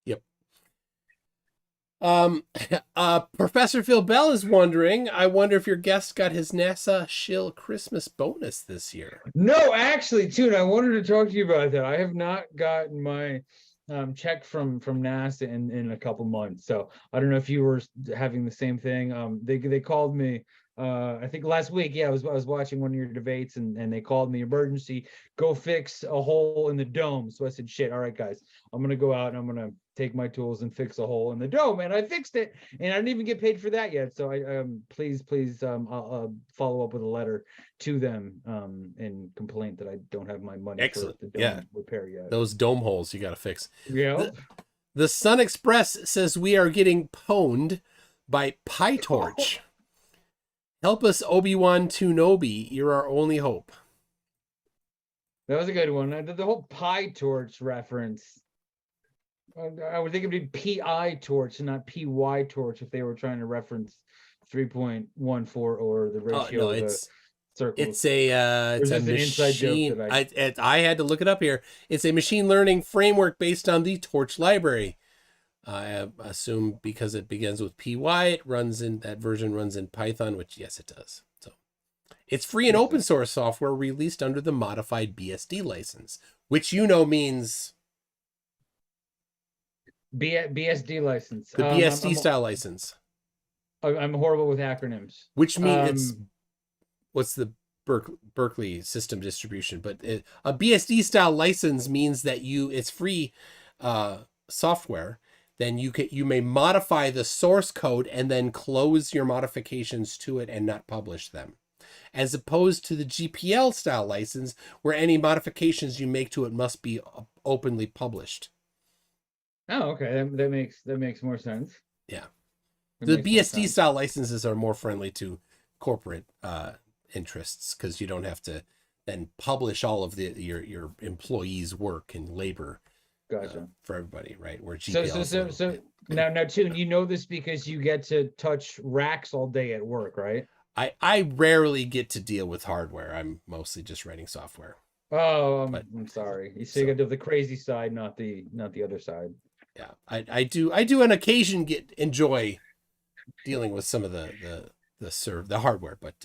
Yep. Professor Phil Bell is wondering, I wonder if your guest got his NASA shill Christmas bonus this year. No, actually, too, and I wanted to talk to you about that. I have not gotten my check from NASA in a couple months, so I don't know if you were having the same thing. They called me. I think last week, yeah, I was watching one of your debates, and they called me emergency, go fix a hole in the dome. So I said, shit, all right, guys, I'm gonna go out and I'm gonna take my tools and fix a hole in the dome, and I fixed it, and I didn't even get paid for that yet. So I please I'll follow up with a letter to them in complaint that I don't have my money Excellent. for the dome Yeah. repair yet. Those dome holes you got to fix. Yeah. The Sun Express says we are getting pwned by PyTorch. Help us, Obi-Wan Kenobi. You're our only hope. That was a good one. The whole pie torch reference. I would think it'd be PI torch and not PY torch if they were trying to reference 3.14 or the ratio no, of the it's circles. it's a Or is this an inside joke machine. that I had to look it up here. It's a machine learning framework based on the Torch library. I assume because it begins with PY, it runs in that version runs in Python, which yes, it does. So it's free and open source software released under the modified BSD license, which means BSD license. the BSD style license, I'm horrible with acronyms. which means what's the Berkeley system distribution? But a BSD style license means that it's free software. Then you may modify the source code and then close your modifications to it and not publish them, as opposed to the GPL style license where any modifications you make to it must be openly published. Oh, okay. That makes more sense. Yeah. That The makes more BSD sense. style licenses are more friendly to corporate interests because you don't have to then publish all of your employees' work and labor. Gotcha. For everybody, right? Where GPL So now, Toon, you know this because you get to touch racks all day at work, right? I rarely get to deal with hardware. I'm mostly just writing software. Oh, I'm sorry. So you got to do the crazy side, not the other side. Yeah, I do on occasion enjoy dealing with some of the hardware, but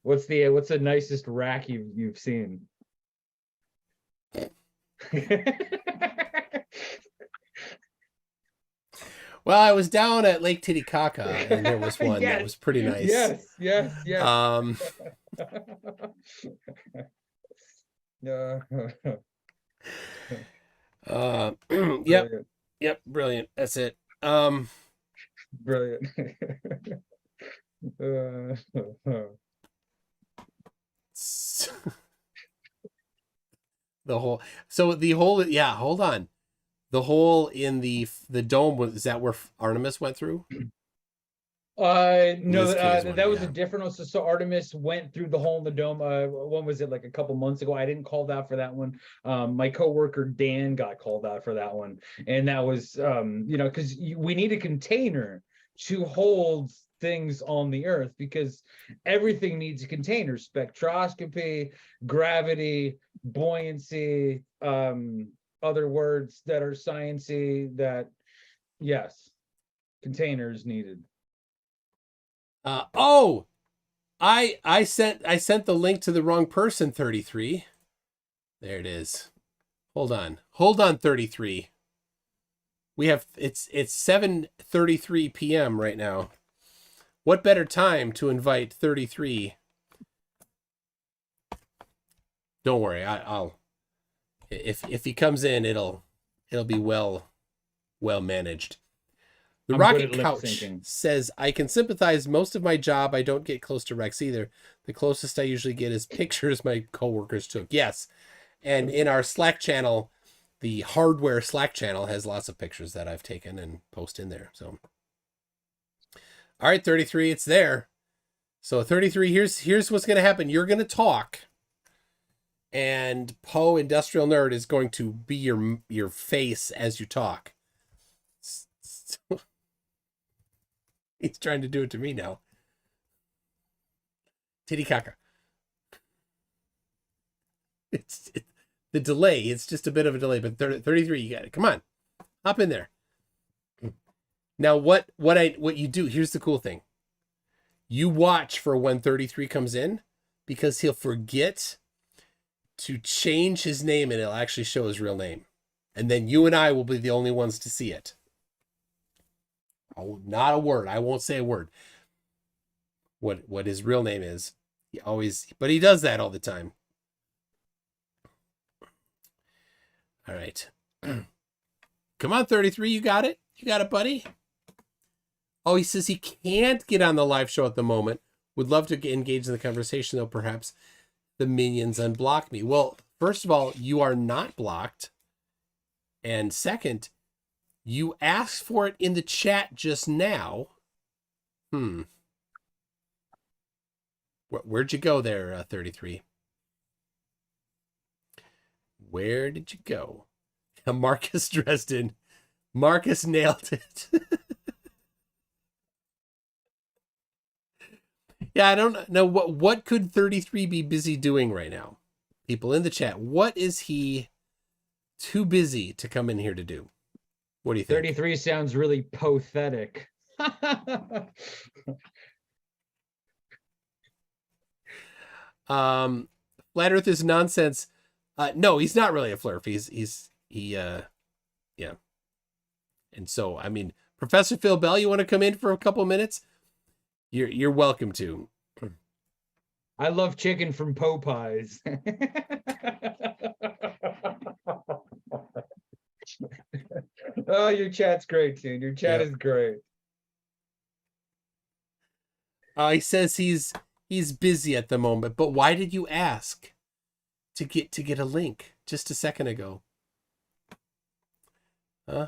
What's the nicest rack you've seen? well, I was down at Lake Titicaca and there was one that was pretty nice. Yes. Yep, brilliant. That's it. Brilliant. Hold on. The hole in the dome is that where Artemis went through? No, This that was yeah. a different one. So Artemis went through the hole in the dome. When was it? Like a couple months ago. I didn't call out for that one. My coworker Dan got called out for that one, and that was because we need a container to hold things on the Earth because everything needs a container: spectroscopy, gravity, buoyancy, other words that are sciencey. That yes, containers needed. I sent the link to the wrong person, 33. There it is. Hold on 33. We have it's 7:33 p.m. right now. What better time to invite 33? Don't worry, I'll if he comes in, it'll be well managed. The Rocket Couch says, I can sympathize. Most of my job, I don't get close to wrecks either. The closest I usually get is pictures my coworkers took. Yes. And in our Slack channel, the hardware Slack channel has lots of pictures that I've taken and post in there. So, all right, 33, it's there. So 33, here's what's going to happen. You're going to talk. And Poe Industrial Nerd is going to be your face as you talk. He's trying to do it to me now. Titicaca. It's the delay. It's just a bit of a delay, but 33, you got it. Come on. Hop in there. Now, what you do, here's the cool thing. You watch for when 33 comes in, because he'll forget to change his name and it'll actually show his real name. And then you and I will be the only ones to see it. Oh, not a word. I won't say a word. What his real name is. But he does that all the time. All right. Come on, 33. You got it? You got it, buddy? Oh, he says he can't get on the live show at the moment. Would love to engage in the conversation, though. Perhaps the minions unblock me. Well, first of all, you are not blocked. And second, you asked for it in the chat just now. Where'd you go there, 33? Where did you go? Marcus Dresden. Marcus nailed it. Yeah, I don't know. What could 33 be busy doing right now? People in the chat, what is he too busy to come in here to do? What do you think? 33 sounds really pathetic. Flat Earth is nonsense. No, he's not really a flurf. Yeah. And so, I mean, Professor Phil Bell, you want to come in for a couple minutes? You're welcome to. I love chicken from Popeyes. Oh, your chat's great, dude. Your chat is great. He says he's busy at the moment, but why did you ask to get a link just a second ago? Huh?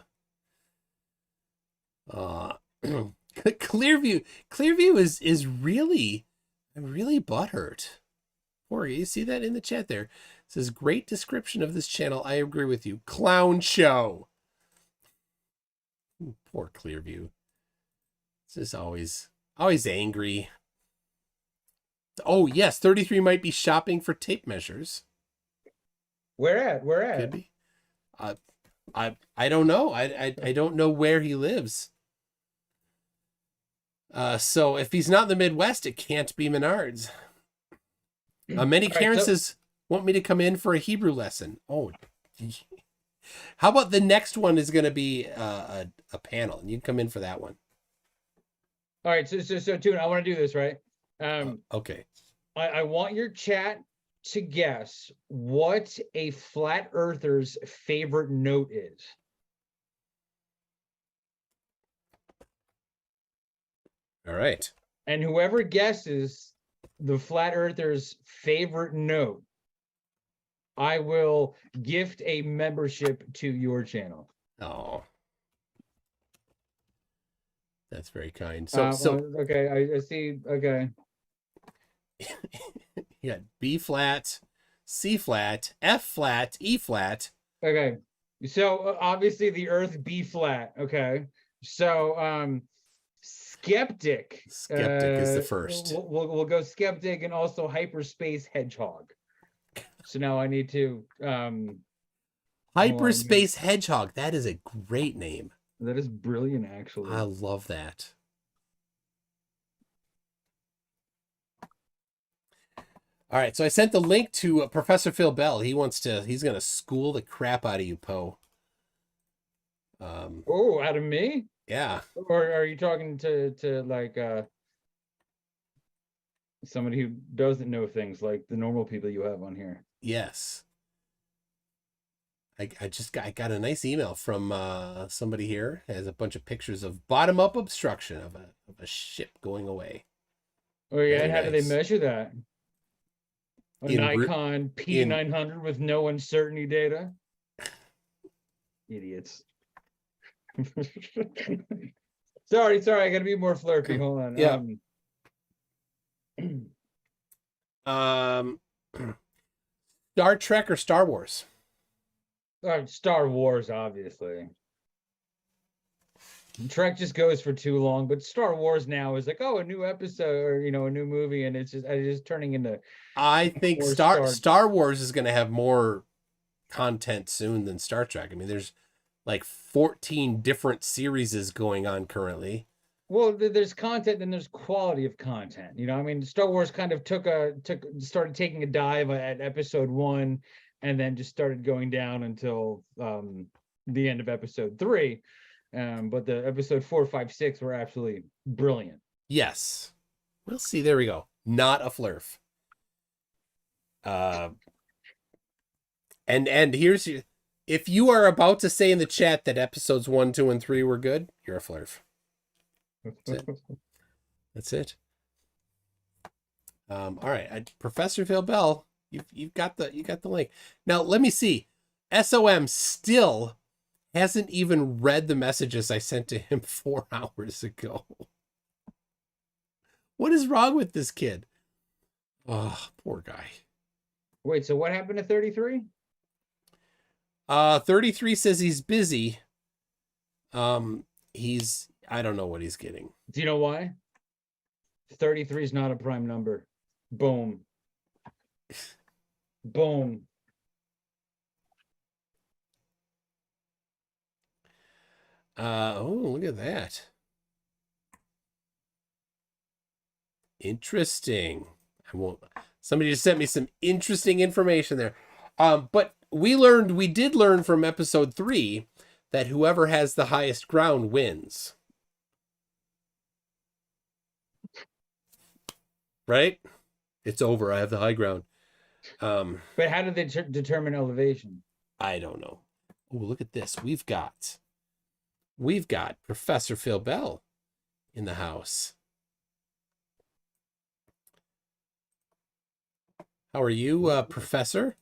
Clearview is really butthurt. Or you see that in the chat there. It says great description of this channel. I agree with you. Clown show. Poor Clearview. This is always angry. Oh yes, 33 might be shopping for tape measures. Where at? Could be. I don't know. I don't know where he lives. So if he's not in the Midwest, it can't be Menards. Many Karen says, want me to come in for a Hebrew lesson. Oh, how about the next one is going to be a panel, and you can come in for that one. All right, so Tune, I want to do this, right? Okay. I want your chat to guess what a flat earther's favorite note is. All right. And whoever guesses the flat earther's favorite note, I will gift a membership to your channel. Oh, that's very kind. Okay, I see. Okay. You got B flat, C flat, F flat, E flat. Okay. So obviously the Earth B flat. Okay. So skeptic. Skeptic is the first. We'll go skeptic and also hyperspace hedgehog. So now I need to hyperspace hedgehog. That is a great name. That is brilliant, actually. I love that. All right, so I sent the link to Professor Phil Bell. He's going to school the crap out of you, Poe. Oh, out of me? Yeah. Or are you talking to like somebody who doesn't know things like the normal people you have on here? Yes. I got a nice email from somebody here. It has a bunch of pictures of bottom-up obstruction of a ship going away. Oh yeah, Very how do they nice. measure that? A Nikon P900 with no uncertainty data? Idiots. Sorry, I gotta be more flirty. Hold on. Yeah. Star Trek or Star Wars? Star Wars, obviously. Trek just goes for too long, but Star Wars now is like, oh, a new episode or a new movie, and it's just turning into. I think Star Wars is going to have more content soon than Star Trek. I mean, there's like 14 different series going on currently. Well, there's content and there's quality of content. I mean, Star Wars kind of started taking a dive at episode 1, and then just started going down until the end of episode 3. But the episode 4, 5, 6 were absolutely brilliant. Yes. We'll see. There we go. Not a flurf. And here's your, if you are about to say in the chat that episodes 1, 2, and 3 were good, you're a flurf. That's it. That's it. All right, Professor Phil Bell, you've got the link. Now let me see. SOM still hasn't even read the messages I sent to him 4 hours ago. What is wrong with this kid? Oh, poor guy. Wait, so what happened to 33? 33 says he's busy. I don't know what he's getting. Do you know why? 33 is not a prime number. Boom. Boom. Oh, look at that. Interesting. Somebody just sent me some interesting information there. But we did learn from episode 3 that whoever has the highest ground wins. Right? It's over. I have the high ground. But how do they determine elevation? I don't know. Oh, look at this. We've got Professor Phil Bell in the house. How are you, Professor?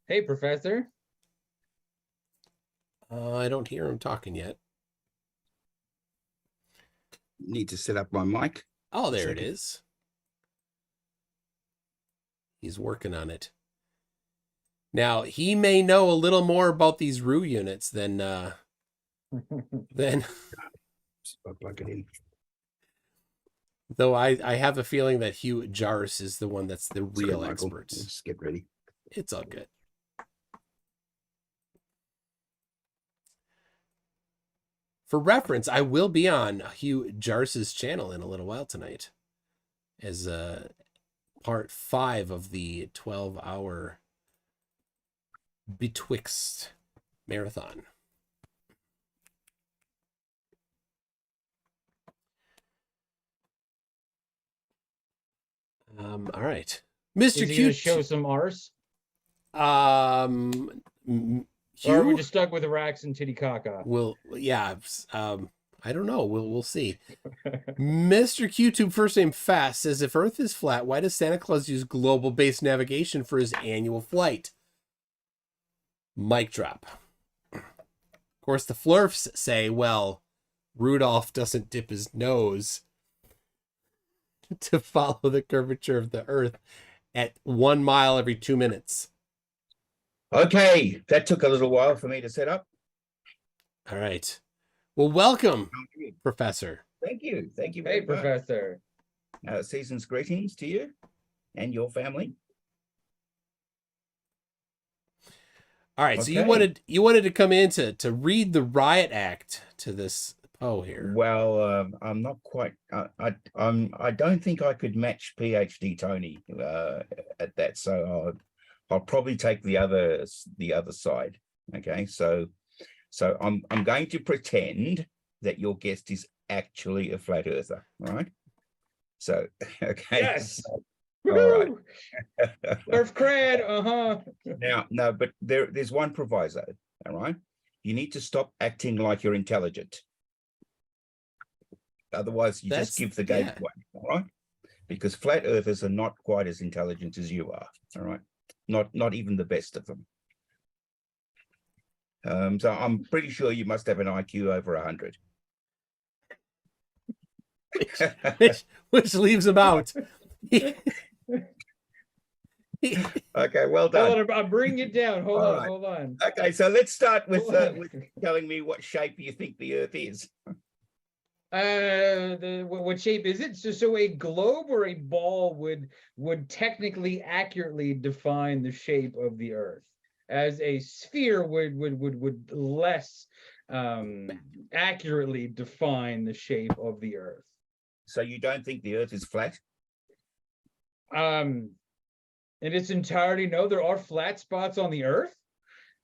Hey, Professor. I don't hear him talking yet. Need to set up my mic. Oh, there it is. He's working on it. Now, he may know a little more about these RU units than I'll plug it in. Though I have a feeling that Hugh Jarvis is the one that's the real Sorry, Michael. expert. Let's get ready. It's all good. For reference, I will be on Hugh Jarvis's channel in a little while tonight as part 5 of the 12-hour Betwixt marathon. All right, Mr. Is he Q. gonna show some arse? Hugh? Or are we just stuck with Arax and Titicaca? Yeah. I don't know. We'll see. Mr. QTube, first name Fast, says, if Earth is flat, why does Santa Claus use global-based navigation for his annual flight? Mic drop. Of course, the Flurfs say, well, Rudolph doesn't dip his nose to follow the curvature of the Earth at 1 mile every 2 minutes. Okay, that took a little while for me to set up. All right. Well, welcome, Professor. Thank you. Thank you Hey, very much. Professor. Season's greetings to you and your family. All right, so Okay. you wanted to come in to read the riot act to this Poe here. Well, I'm not quite. I don't think I could match PhD Tony at that. So I'll probably take the other side. Okay, so I'm going to pretend that your guest is actually a flat earther, right? So okay. Yes. All right. Earth cred. Now, no, but there's one proviso. All right, you need to stop acting like you're intelligent. Otherwise, you just give the game away. All right, because flat earthers are not quite as intelligent as you are. All right, not even the best of them. So I'm pretty sure you must have an IQ over 100. which leaves him out. Okay, well done. Hold on, I'll bring you down. Hold All on, right. hold on. Okay, so let's start with telling me what shape you think the Earth is. What shape is it? So a globe or a ball would technically accurately define the shape of the Earth, as a sphere would less accurately define the shape of the Earth. So you don't think the Earth is flat? In its entirety, no. There are flat spots on the Earth.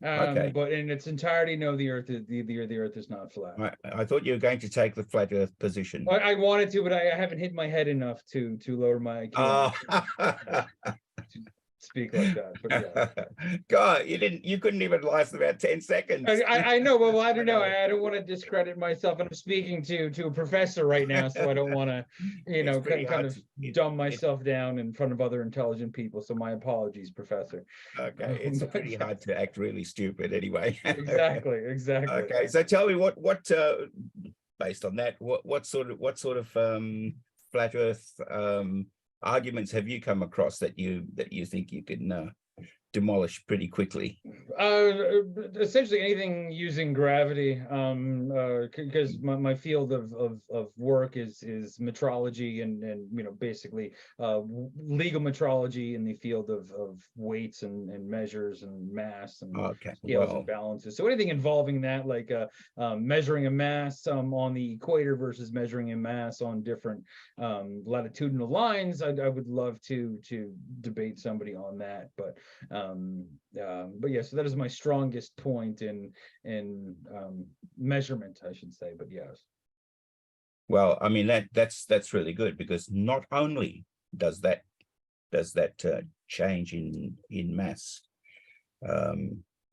Okay. But in its entirety, no, the Earth is not flat. I thought you were going to take the flat Earth position. I wanted to, but I haven't hit my head enough to lower my IQ to speak like that. But yeah. God, you couldn't even last about 10 seconds. I know, but I don't know. I don't want to discredit myself, and I'm speaking to a professor right now, so I don't want to, kind of dumb myself down in front of other intelligent people. So my apologies, Professor. Okay, it's pretty hard to act really stupid anyway. Exactly. Okay, so tell me what based on that, what sort of flat Earth arguments have you come across that you think you can demolish pretty quickly? Essentially anything using gravity, because my field of work is metrology and basically legal metrology in the field of weights and measures and mass and scales and balances. So anything involving that, like measuring a mass on the equator versus measuring a mass on different latitudinal lines, I would love to debate somebody on that. But yeah, so that is my strongest point in measurement, I should say. But yes. Well, I mean that's really good, because not only does that change in mass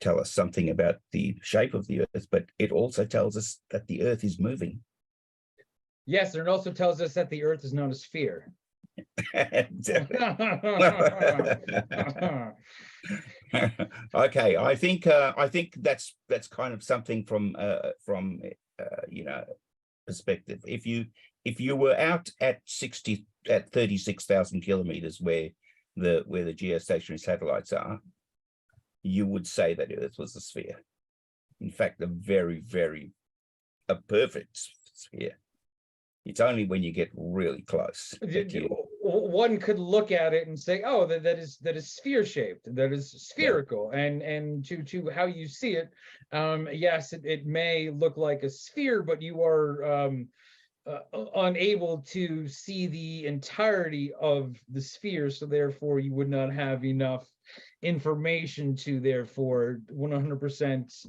tell us something about the shape of the Earth, but it also tells us that the Earth is moving. Yes, and it also tells us that the Earth is not a sphere. Okay, I think that's kind of something from perspective. If you were out at 36,000 kilometers where the geostationary satellites are, you would say that Earth was a sphere. In fact, a perfect sphere. It's only when you get really close that one could look at it and say, oh, that is sphere shaped, that is spherical. Yeah. And to how you see it, yes, it may look like a sphere, but you are unable to see the entirety of the sphere, so therefore you would not have enough information to therefore 100%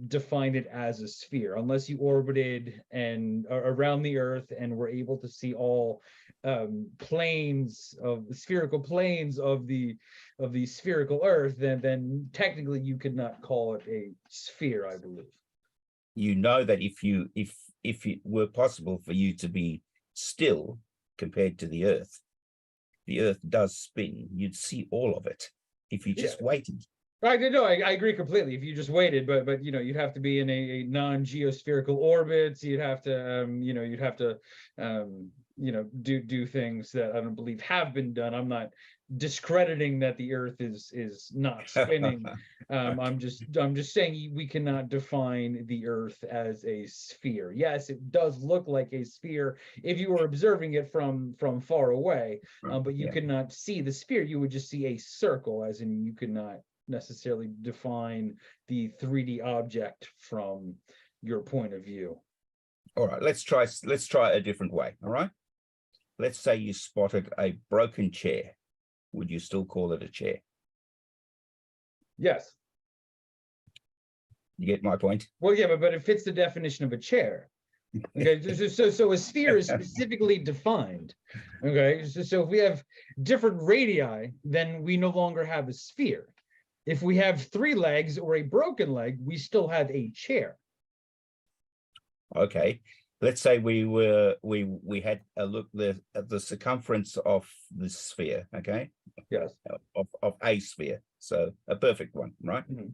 define it as a sphere, unless you orbited and around the Earth and were able to see all planes of the spherical planes of the spherical Earth. Then technically you could not call it a sphere, I believe. You know that if it were possible for you to be still compared to the Earth does spin. You'd see all of it if you just waited. Right, no, I agree completely. If you just waited, but you'd have to be in a non-geospherical orbit. You'd have to do things that I don't believe have been done. I'm not discrediting that the Earth is not spinning. I'm just saying we cannot define the Earth as a sphere. Yes, it does look like a sphere if you were observing it from far away, but you could not see the sphere. You would just see a circle, as in you could not necessarily define the 3D object from your point of view. All right, let's try a different way. All right, let's say you spotted a broken chair. Would you still call it a chair? Yes. You get my point? Well, yeah, but it fits the definition of a chair. Okay, so a sphere is specifically defined. Okay, so if we have different radii, then we no longer have a sphere. If we have 3 legs or a broken leg, we still have a chair. Okay, let's say we had a look at the circumference of the sphere. Okay. Yes. Of a sphere, so a perfect one, right? Mm-hmm.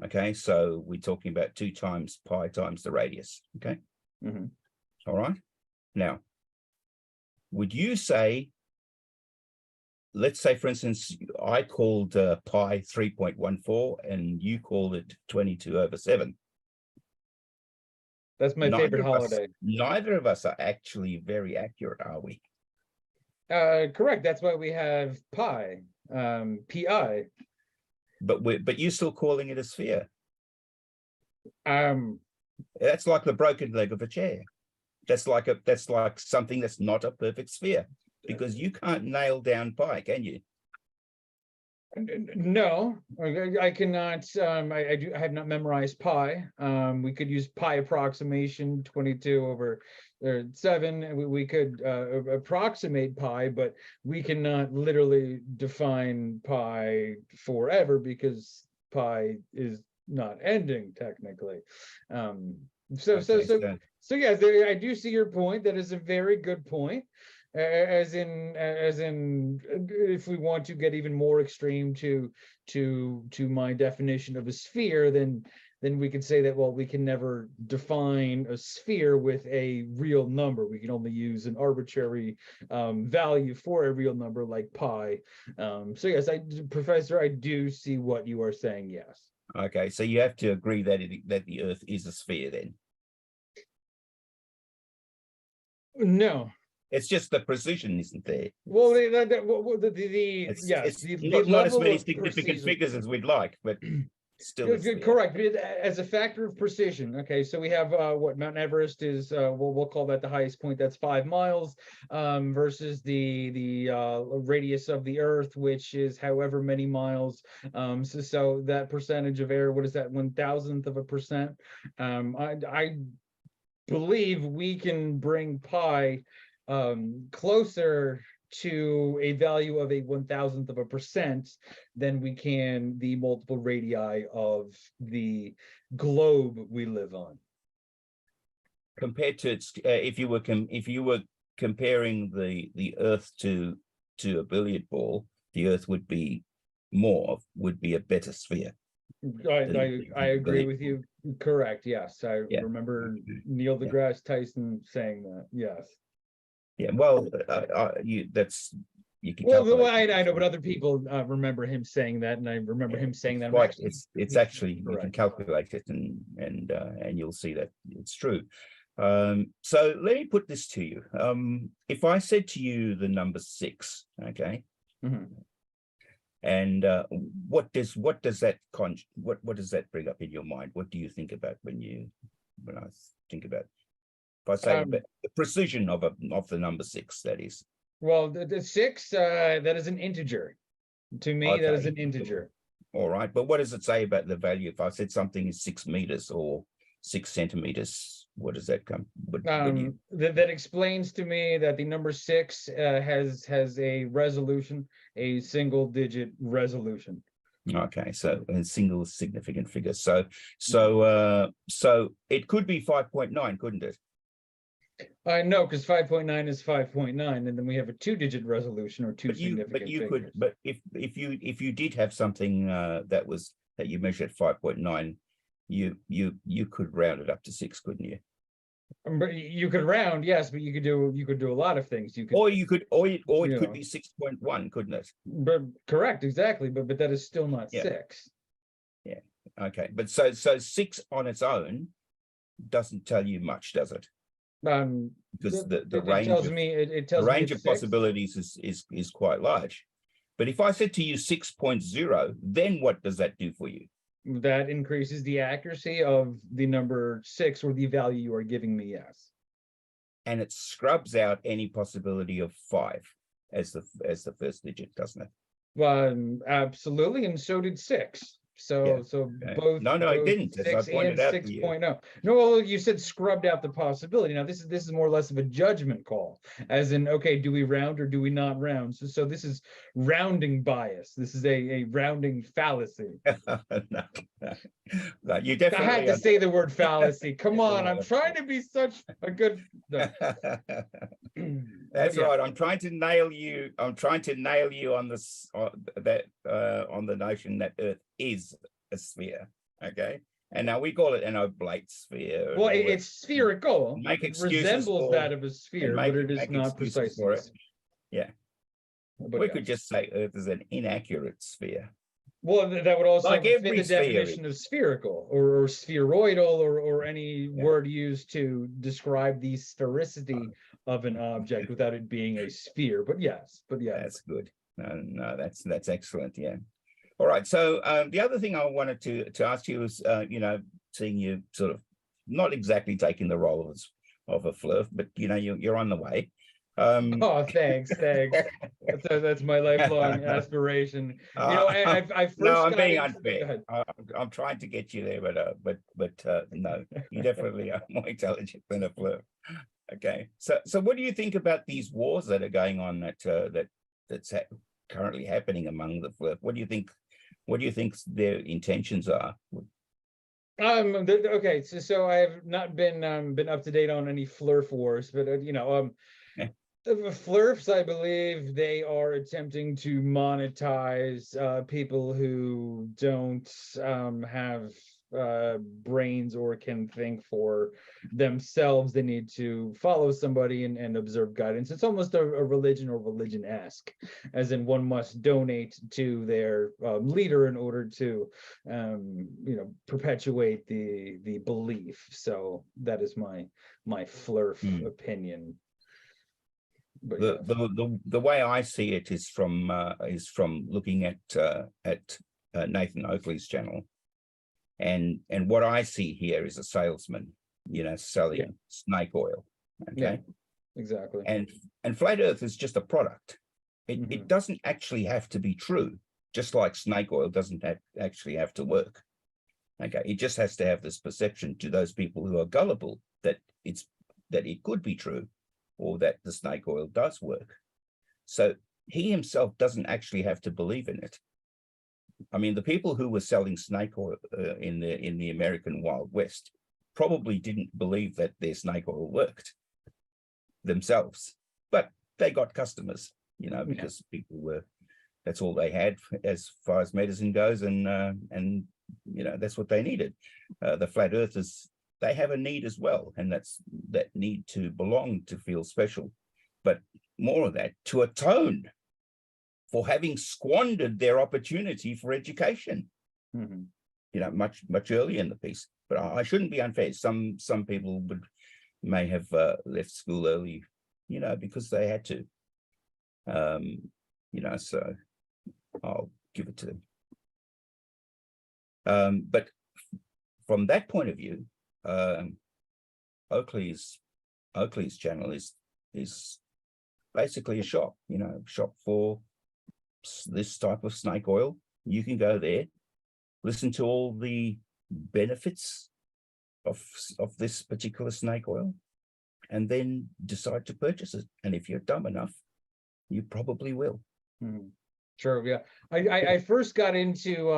Okay, so we're talking about 2 times pi times the radius. Okay. Mm-hmm. All right. Now, would you say? Let's say, for instance, I called pi 3.14 and you called it 22/7. That's my favorite holiday. Neither of us are actually very accurate, are we? Correct. That's why we have pi, pi. But you're still calling it a sphere. That's like the broken leg of a chair. That's like something that's not a perfect sphere, because you can't nail down pi, can you? No, I cannot. I have not memorized pi. We could use pi approximation 22/7. We could approximate pi, but we cannot literally define pi forever because pi is not ending technically. So yes, I do see your point. That is a very good point. As in, if we want to get even more extreme to my definition of a sphere, then we could say that, well, we can never define a sphere with a real number. We can only use an arbitrary value for a real number like pi. So yes, Professor, I do see what you are saying. Yes. Okay, so you have to agree that that the Earth is a sphere then. No. It's just the precision isn't there. Well, not as many significant figures as we'd like, but still correct. But as a factor of precision. Okay, so we have what Mount Everest is. We'll call that the highest point. That's 5 miles, versus the radius of the Earth, which is however many miles. So that percentage of error, what is that? 1,000th%? I believe we can bring pi closer to a value of a 1,000th% than we can the multiple radii of the globe we live on. Compared to its, if you were comparing the Earth to a billiard ball, the Earth would be a better sphere. I agree with you. Correct. Yes, I remember Neil deGrasse Tyson saying that. Yes. Yeah, well, you can. Well, I know, but other people remember him saying that, and I remember him saying that. It's actually you can calculate it, and you'll see that it's true. So let me put this to you. If I said to you the number 6, okay, and what does that bring up in your mind? What do you think about when I think about? If I say the precision of the number 6, that is. Well, the 6, that is an integer. To me, that is an integer. All right, but what does it say about the value? If I said something is 6 meters or 6 centimeters, what does that come? That explains to me that the number 6 has a resolution, a single-digit resolution. Okay, so a single significant figure. So it could be 5.9, couldn't it? No, because 5.9 is 5.9, and then we have a 2-digit resolution or two significant figures. But if you did have something that you measured 5.9, you could round it up to 6, couldn't you? But you could round, yes, but you could do a lot of things. You could, or it could be 6.1, couldn't it? But correct, exactly. But that is still not 6. Yeah. Okay. But so 6 on its own doesn't tell you much, does it? Because the range of possibilities is quite large. But if I said to you 6.0, then what does that do for you? That increases the accuracy of the number 6 or the value you are giving me, yes. And it scrubs out any possibility of 5 as the first digit, doesn't it? Absolutely, and so did 6. So both. No, it didn't. 6 and 6.0. No, well, you said scrubbed out the possibility. Now this is more or less of a judgment call, as in, okay, do we round or do we not round? So this is rounding bias. This is a rounding fallacy. No, you definitely. I had to say the word fallacy. Come on, I'm trying to be such a good. No. That's right. I'm trying to nail you. On this on the notion that Earth is a sphere. Okay, and now we call it an oblate sphere. Well, it's spherical. It resembles that of a sphere, but it is not precisely for it. Yeah, we could just say Earth is an inaccurate sphere. Well, that would also like fit the definition of spherical or spheroidal or any word used to describe the sphericity of an object without it being a sphere. But yes. That's good. No, that's excellent. Yeah. All right. So the other thing I wanted to ask you is, seeing you sort of not exactly taking the role of a flirt, but you're on the way. Oh, thanks. That's my lifelong aspiration. I first no, I'm got being into- unfair. Go ahead. I'm trying to get you there, but no, you definitely are more intelligent than a flirt. Okay, so what do you think about these wars that are going on that's currently happening among the flirt? What do you think? What do you think their intentions are? Okay, so I have not been up to date on any flurf wars, but the flurfs, I believe they are attempting to monetize people who don't have brains or can think for themselves. They need to follow somebody and observe guidance. It's almost a religion or religion-esque, as in one must donate to their leader in order to perpetuate the belief. So that is my flurf opinion. But the way I see it is from looking at Nathan Oakley's channel, and what I see here is a salesman, selling snake oil. Okay, yeah, exactly. And flat Earth is just a product. It doesn't actually have to be true, just like snake oil doesn't actually have to work. Okay, it just has to have this perception to those people who are gullible that it could be true, or that the snake oil does work. So he himself doesn't actually have to believe in it. I mean, the people who were selling snake oil in the American Wild West probably didn't believe that their snake oil worked themselves, but they got customers, because people were, that's all they had as far as medicine goes, and that's what they needed. The flat earthers, they have a need as well, and that's that need to belong, to feel special, but more of that, to atone for having squandered their opportunity for education, much earlier in the piece. But I shouldn't be unfair. Some people may have left school early, because they had to, so I'll give it to them. But from that point of view, Oakley's channel is basically a shop, shop for this type of snake oil. You can go there, listen to all the benefits of this particular snake oil, and then decide to purchase it. And if you're dumb enough, you probably will. Sure, yeah. I first got into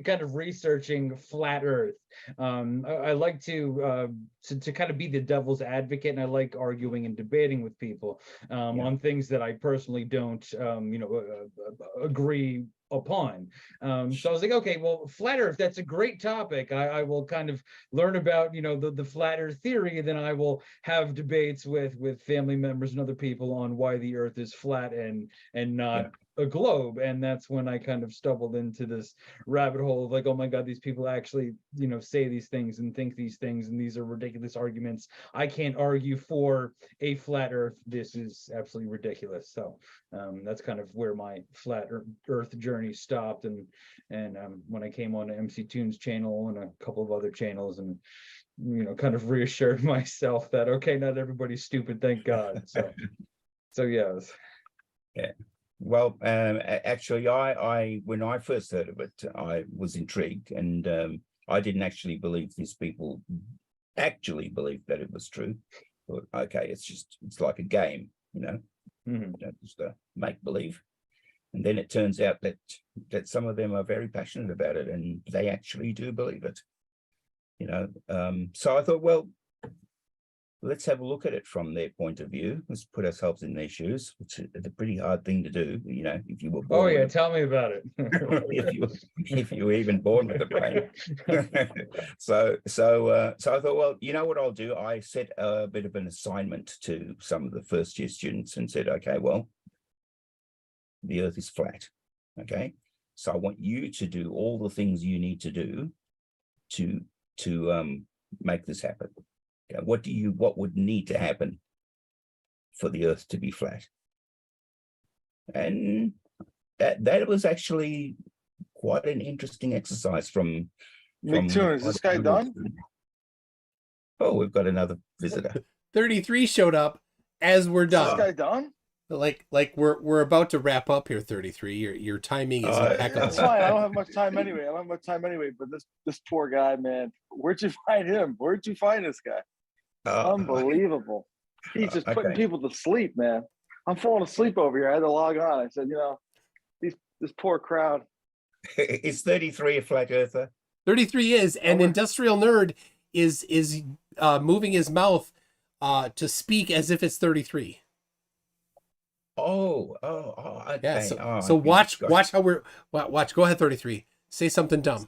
kind of researching flat Earth. I like to kind of be the devil's advocate, and I like arguing and debating with people on things that I personally don't, agree upon. So I was like, okay, well, flat Earth, that's a great topic. I will kind of learn about, the flat Earth theory, and then I will have debates with family members and other people on why the Earth is flat and not a globe. And that's when I kind of stumbled into this rabbit hole of like, oh my God, these people actually, say these things and think these things, and these are ridiculous arguments. I can't argue for a flat Earth. This is absolutely ridiculous. So that's kind of where my flat Earth journey stopped. And when I came on to MC Toon's channel and a couple of other channels, and kind of reassured myself that okay, not everybody's stupid, thank God. So yes. Yeah. Well, actually, I when I first heard of it, I was intrigued, and I didn't actually believe these people actually believed that it was true. But okay, it's like a game, just make believe. And then it turns out that some of them are very passionate about it, and they actually do believe it. So I thought, well, let's have a look at it from their point of view. Let's put ourselves in their shoes, which is a pretty hard thing to do, if you were born. Oh yeah, tell me about it. if you were even born with a brain. So I thought, well, you know what I'll do? I set a bit of an assignment to some of the first year students and said, okay, well, the Earth is flat. Okay, so I want you to do all the things you need to do to make this happen. What would need to happen for the Earth to be flat? And that was actually quite an interesting exercise from Nick Toon, is this guy done? Oh, we've got another visitor. 33 showed up as we're Is this done. guy done? Like we're about to wrap up here, 33. Your timing is impeccable. That's fine. I don't have much time anyway. But this poor guy, man. Where'd you find him? Where'd you find this guy? Unbelievable. He's just putting okay. people to sleep, man. I'm falling asleep over here. I had to log on. I said, this poor crowd. Is 33 a flat earther? 33 is, and Industrial Nerd is moving his mouth to speak as if it's 33. Okay. Yeah, so watch how watch. Go ahead, 33. Say something dumb.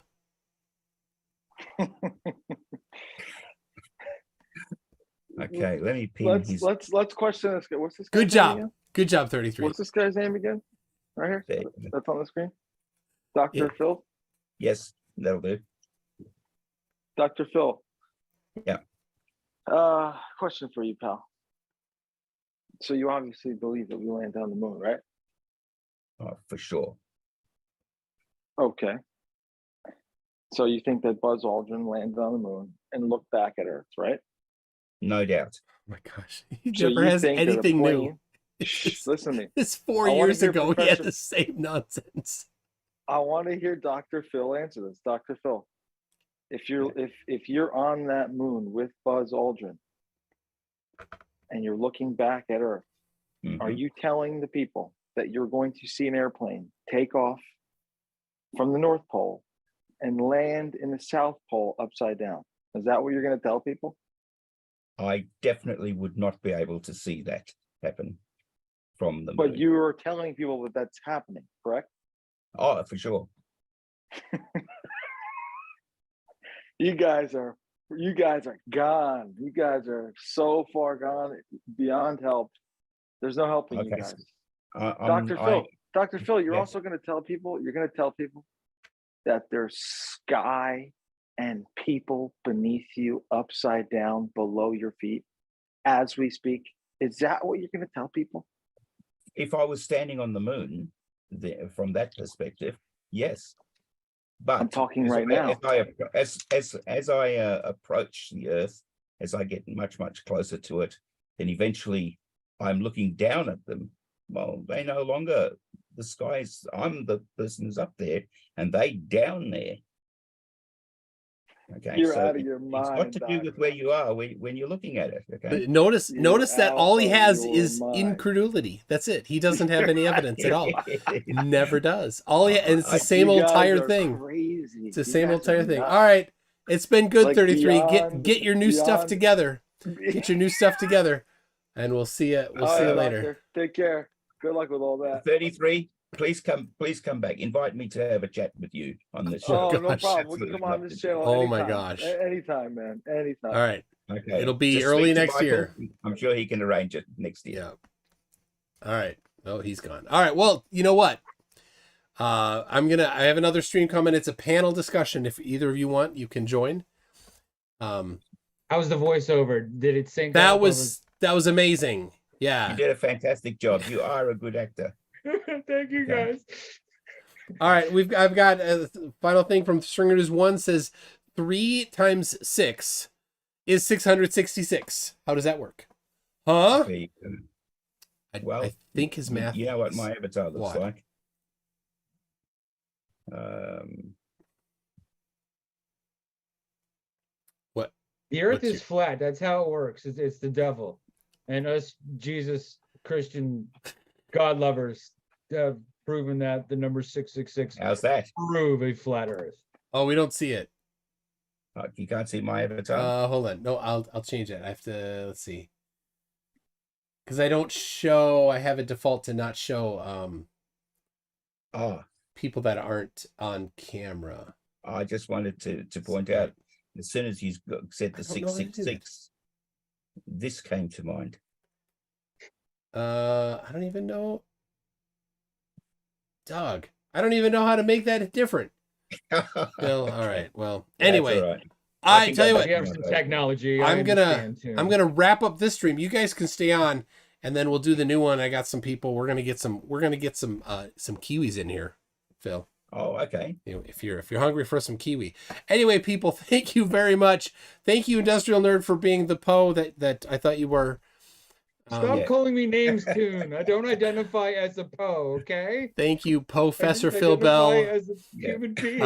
Okay, let me pin Let's question this guy. What's this guy's Good name job. again? Good job, 33. What's this guy's name again? Right here? There. That's on the screen. Dr. Yeah. Phil? Yes, that'll do. Dr. Phil. Yeah. Question for you, pal. So you obviously believe that we land on the moon, right? Oh, for sure. Okay. So you think that Buzz Aldrin landed on the moon and looked back at Earth, right? No doubt. Oh my gosh. He So never you has think that a anything new. plane- Shh, listen to me. It's 4 I wanna years hear ago. He had Professor- the same nonsense. I want to hear Dr. Phil answer this. Dr. Phil, if you're on that moon with Buzz Aldrin and you're looking back at Earth, are you telling the people that you're going to see an airplane take off from the North Pole and land in the South Pole upside down? Is that what you're going to tell people? I definitely would not be able to see that happen from the moon. But you are telling people that that's happening, correct? Oh, for sure. You guys are gone. You guys are so far gone, beyond help. There's no helping you Okay. guys. Dr. Phil, you're yeah. also going to tell people, that there's sky and people beneath you, upside down, below your feet, as we speak. Is that what you're going to tell people? If I was standing on the moon, from that perspective, yes. But I'm talking right now. As I approach the Earth, as I get much closer to it, then eventually I'm looking down at them. Well, they no longer the skies. I'm the person who's up there, and they down there. Okay, You're so out of your mind. It's got to do with where you are when you're looking at it. Okay. Notice that all he has your is mind. incredulity. That's it. He doesn't have any evidence at all. Never does. And it's the You same old guys tired are thing. Crazy. It's the You same guys old tired are thing. nuts. All right. It's been good, Like 33. beyond- Get your new stuff beyond- together. Get your new stuff together. And we'll see you. We'll All see you right, later. Doctor. Take care. Good luck with all that. 33. Please come back. Invite me to have a chat with you on this show. Oh, no gosh. problem. We can Absolutely come on love this to. channel. Oh, my anytime. gosh. Anytime, man. Anytime. All right. Okay. It'll be Just early speak to next Michael. year. I'm sure he can arrange it next year. Yeah. All right. Oh, he's gone. All right. Well, you know what? I have another stream coming. It's a panel discussion. If either of you want, you can join. How was the voiceover? Did it sync? That up was amazing. Yeah. You did a fantastic job. You are a good actor. Thank you, Okay. guys. All right. I've got a final thing from Stringer News 1 says 3 times 6 is 666. How does that work? Huh? Okay. I think his math. You know what is my avatar looks what? like? What? The Earth What's is flat. That's how it works. It's the devil, and us Jesus Christian God lovers have proven that the number 666 How's that? prove a flat Earth. Oh, we don't see it. You can't see my avatar. Hold on. No, I'll change it. I have to. Let's see. Because I don't show. I have a default to not show people that aren't on camera. I just wanted to point out, as soon as you said the I don't know how to do 666, this came to mind. I don't even know. Dog. I don't even know how to make that different. Well, all right. Well, anyway, That's all right. I tell you We what, have some technology. I'm gonna wrap up this stream. You guys can stay on, and then we'll do the new one. I got some people. We're gonna get some Kiwis in here, Phil. Oh, okay. You know, if you're hungry for some kiwi. Anyway, people, thank you very much. Thank you, Industrial Nerd, for being the Poe that I thought you were. Stop Yeah. calling me names, Toon. I don't identify as a Poe, okay? Thank you, I Professor just Phil identify Bell. as a Yeah. human being.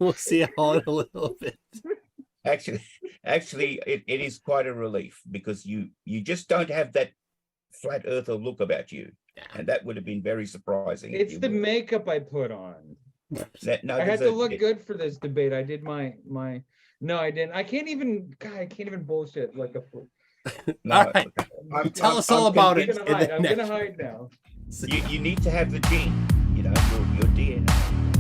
We'll see you all in a little bit. Actually, it is quite a relief because you just don't have that flat earther look about you, and that would have been very surprising. if It's you the were. makeup I put on. No, I had there's to a- look good for this debate. I did my no, I didn't. I can't even bullshit like a fool. No, All right. I'm- Tell I'm- us all I'm about convinced- it. In the I'm gonna next hide now. You need to have the gene, your DNA.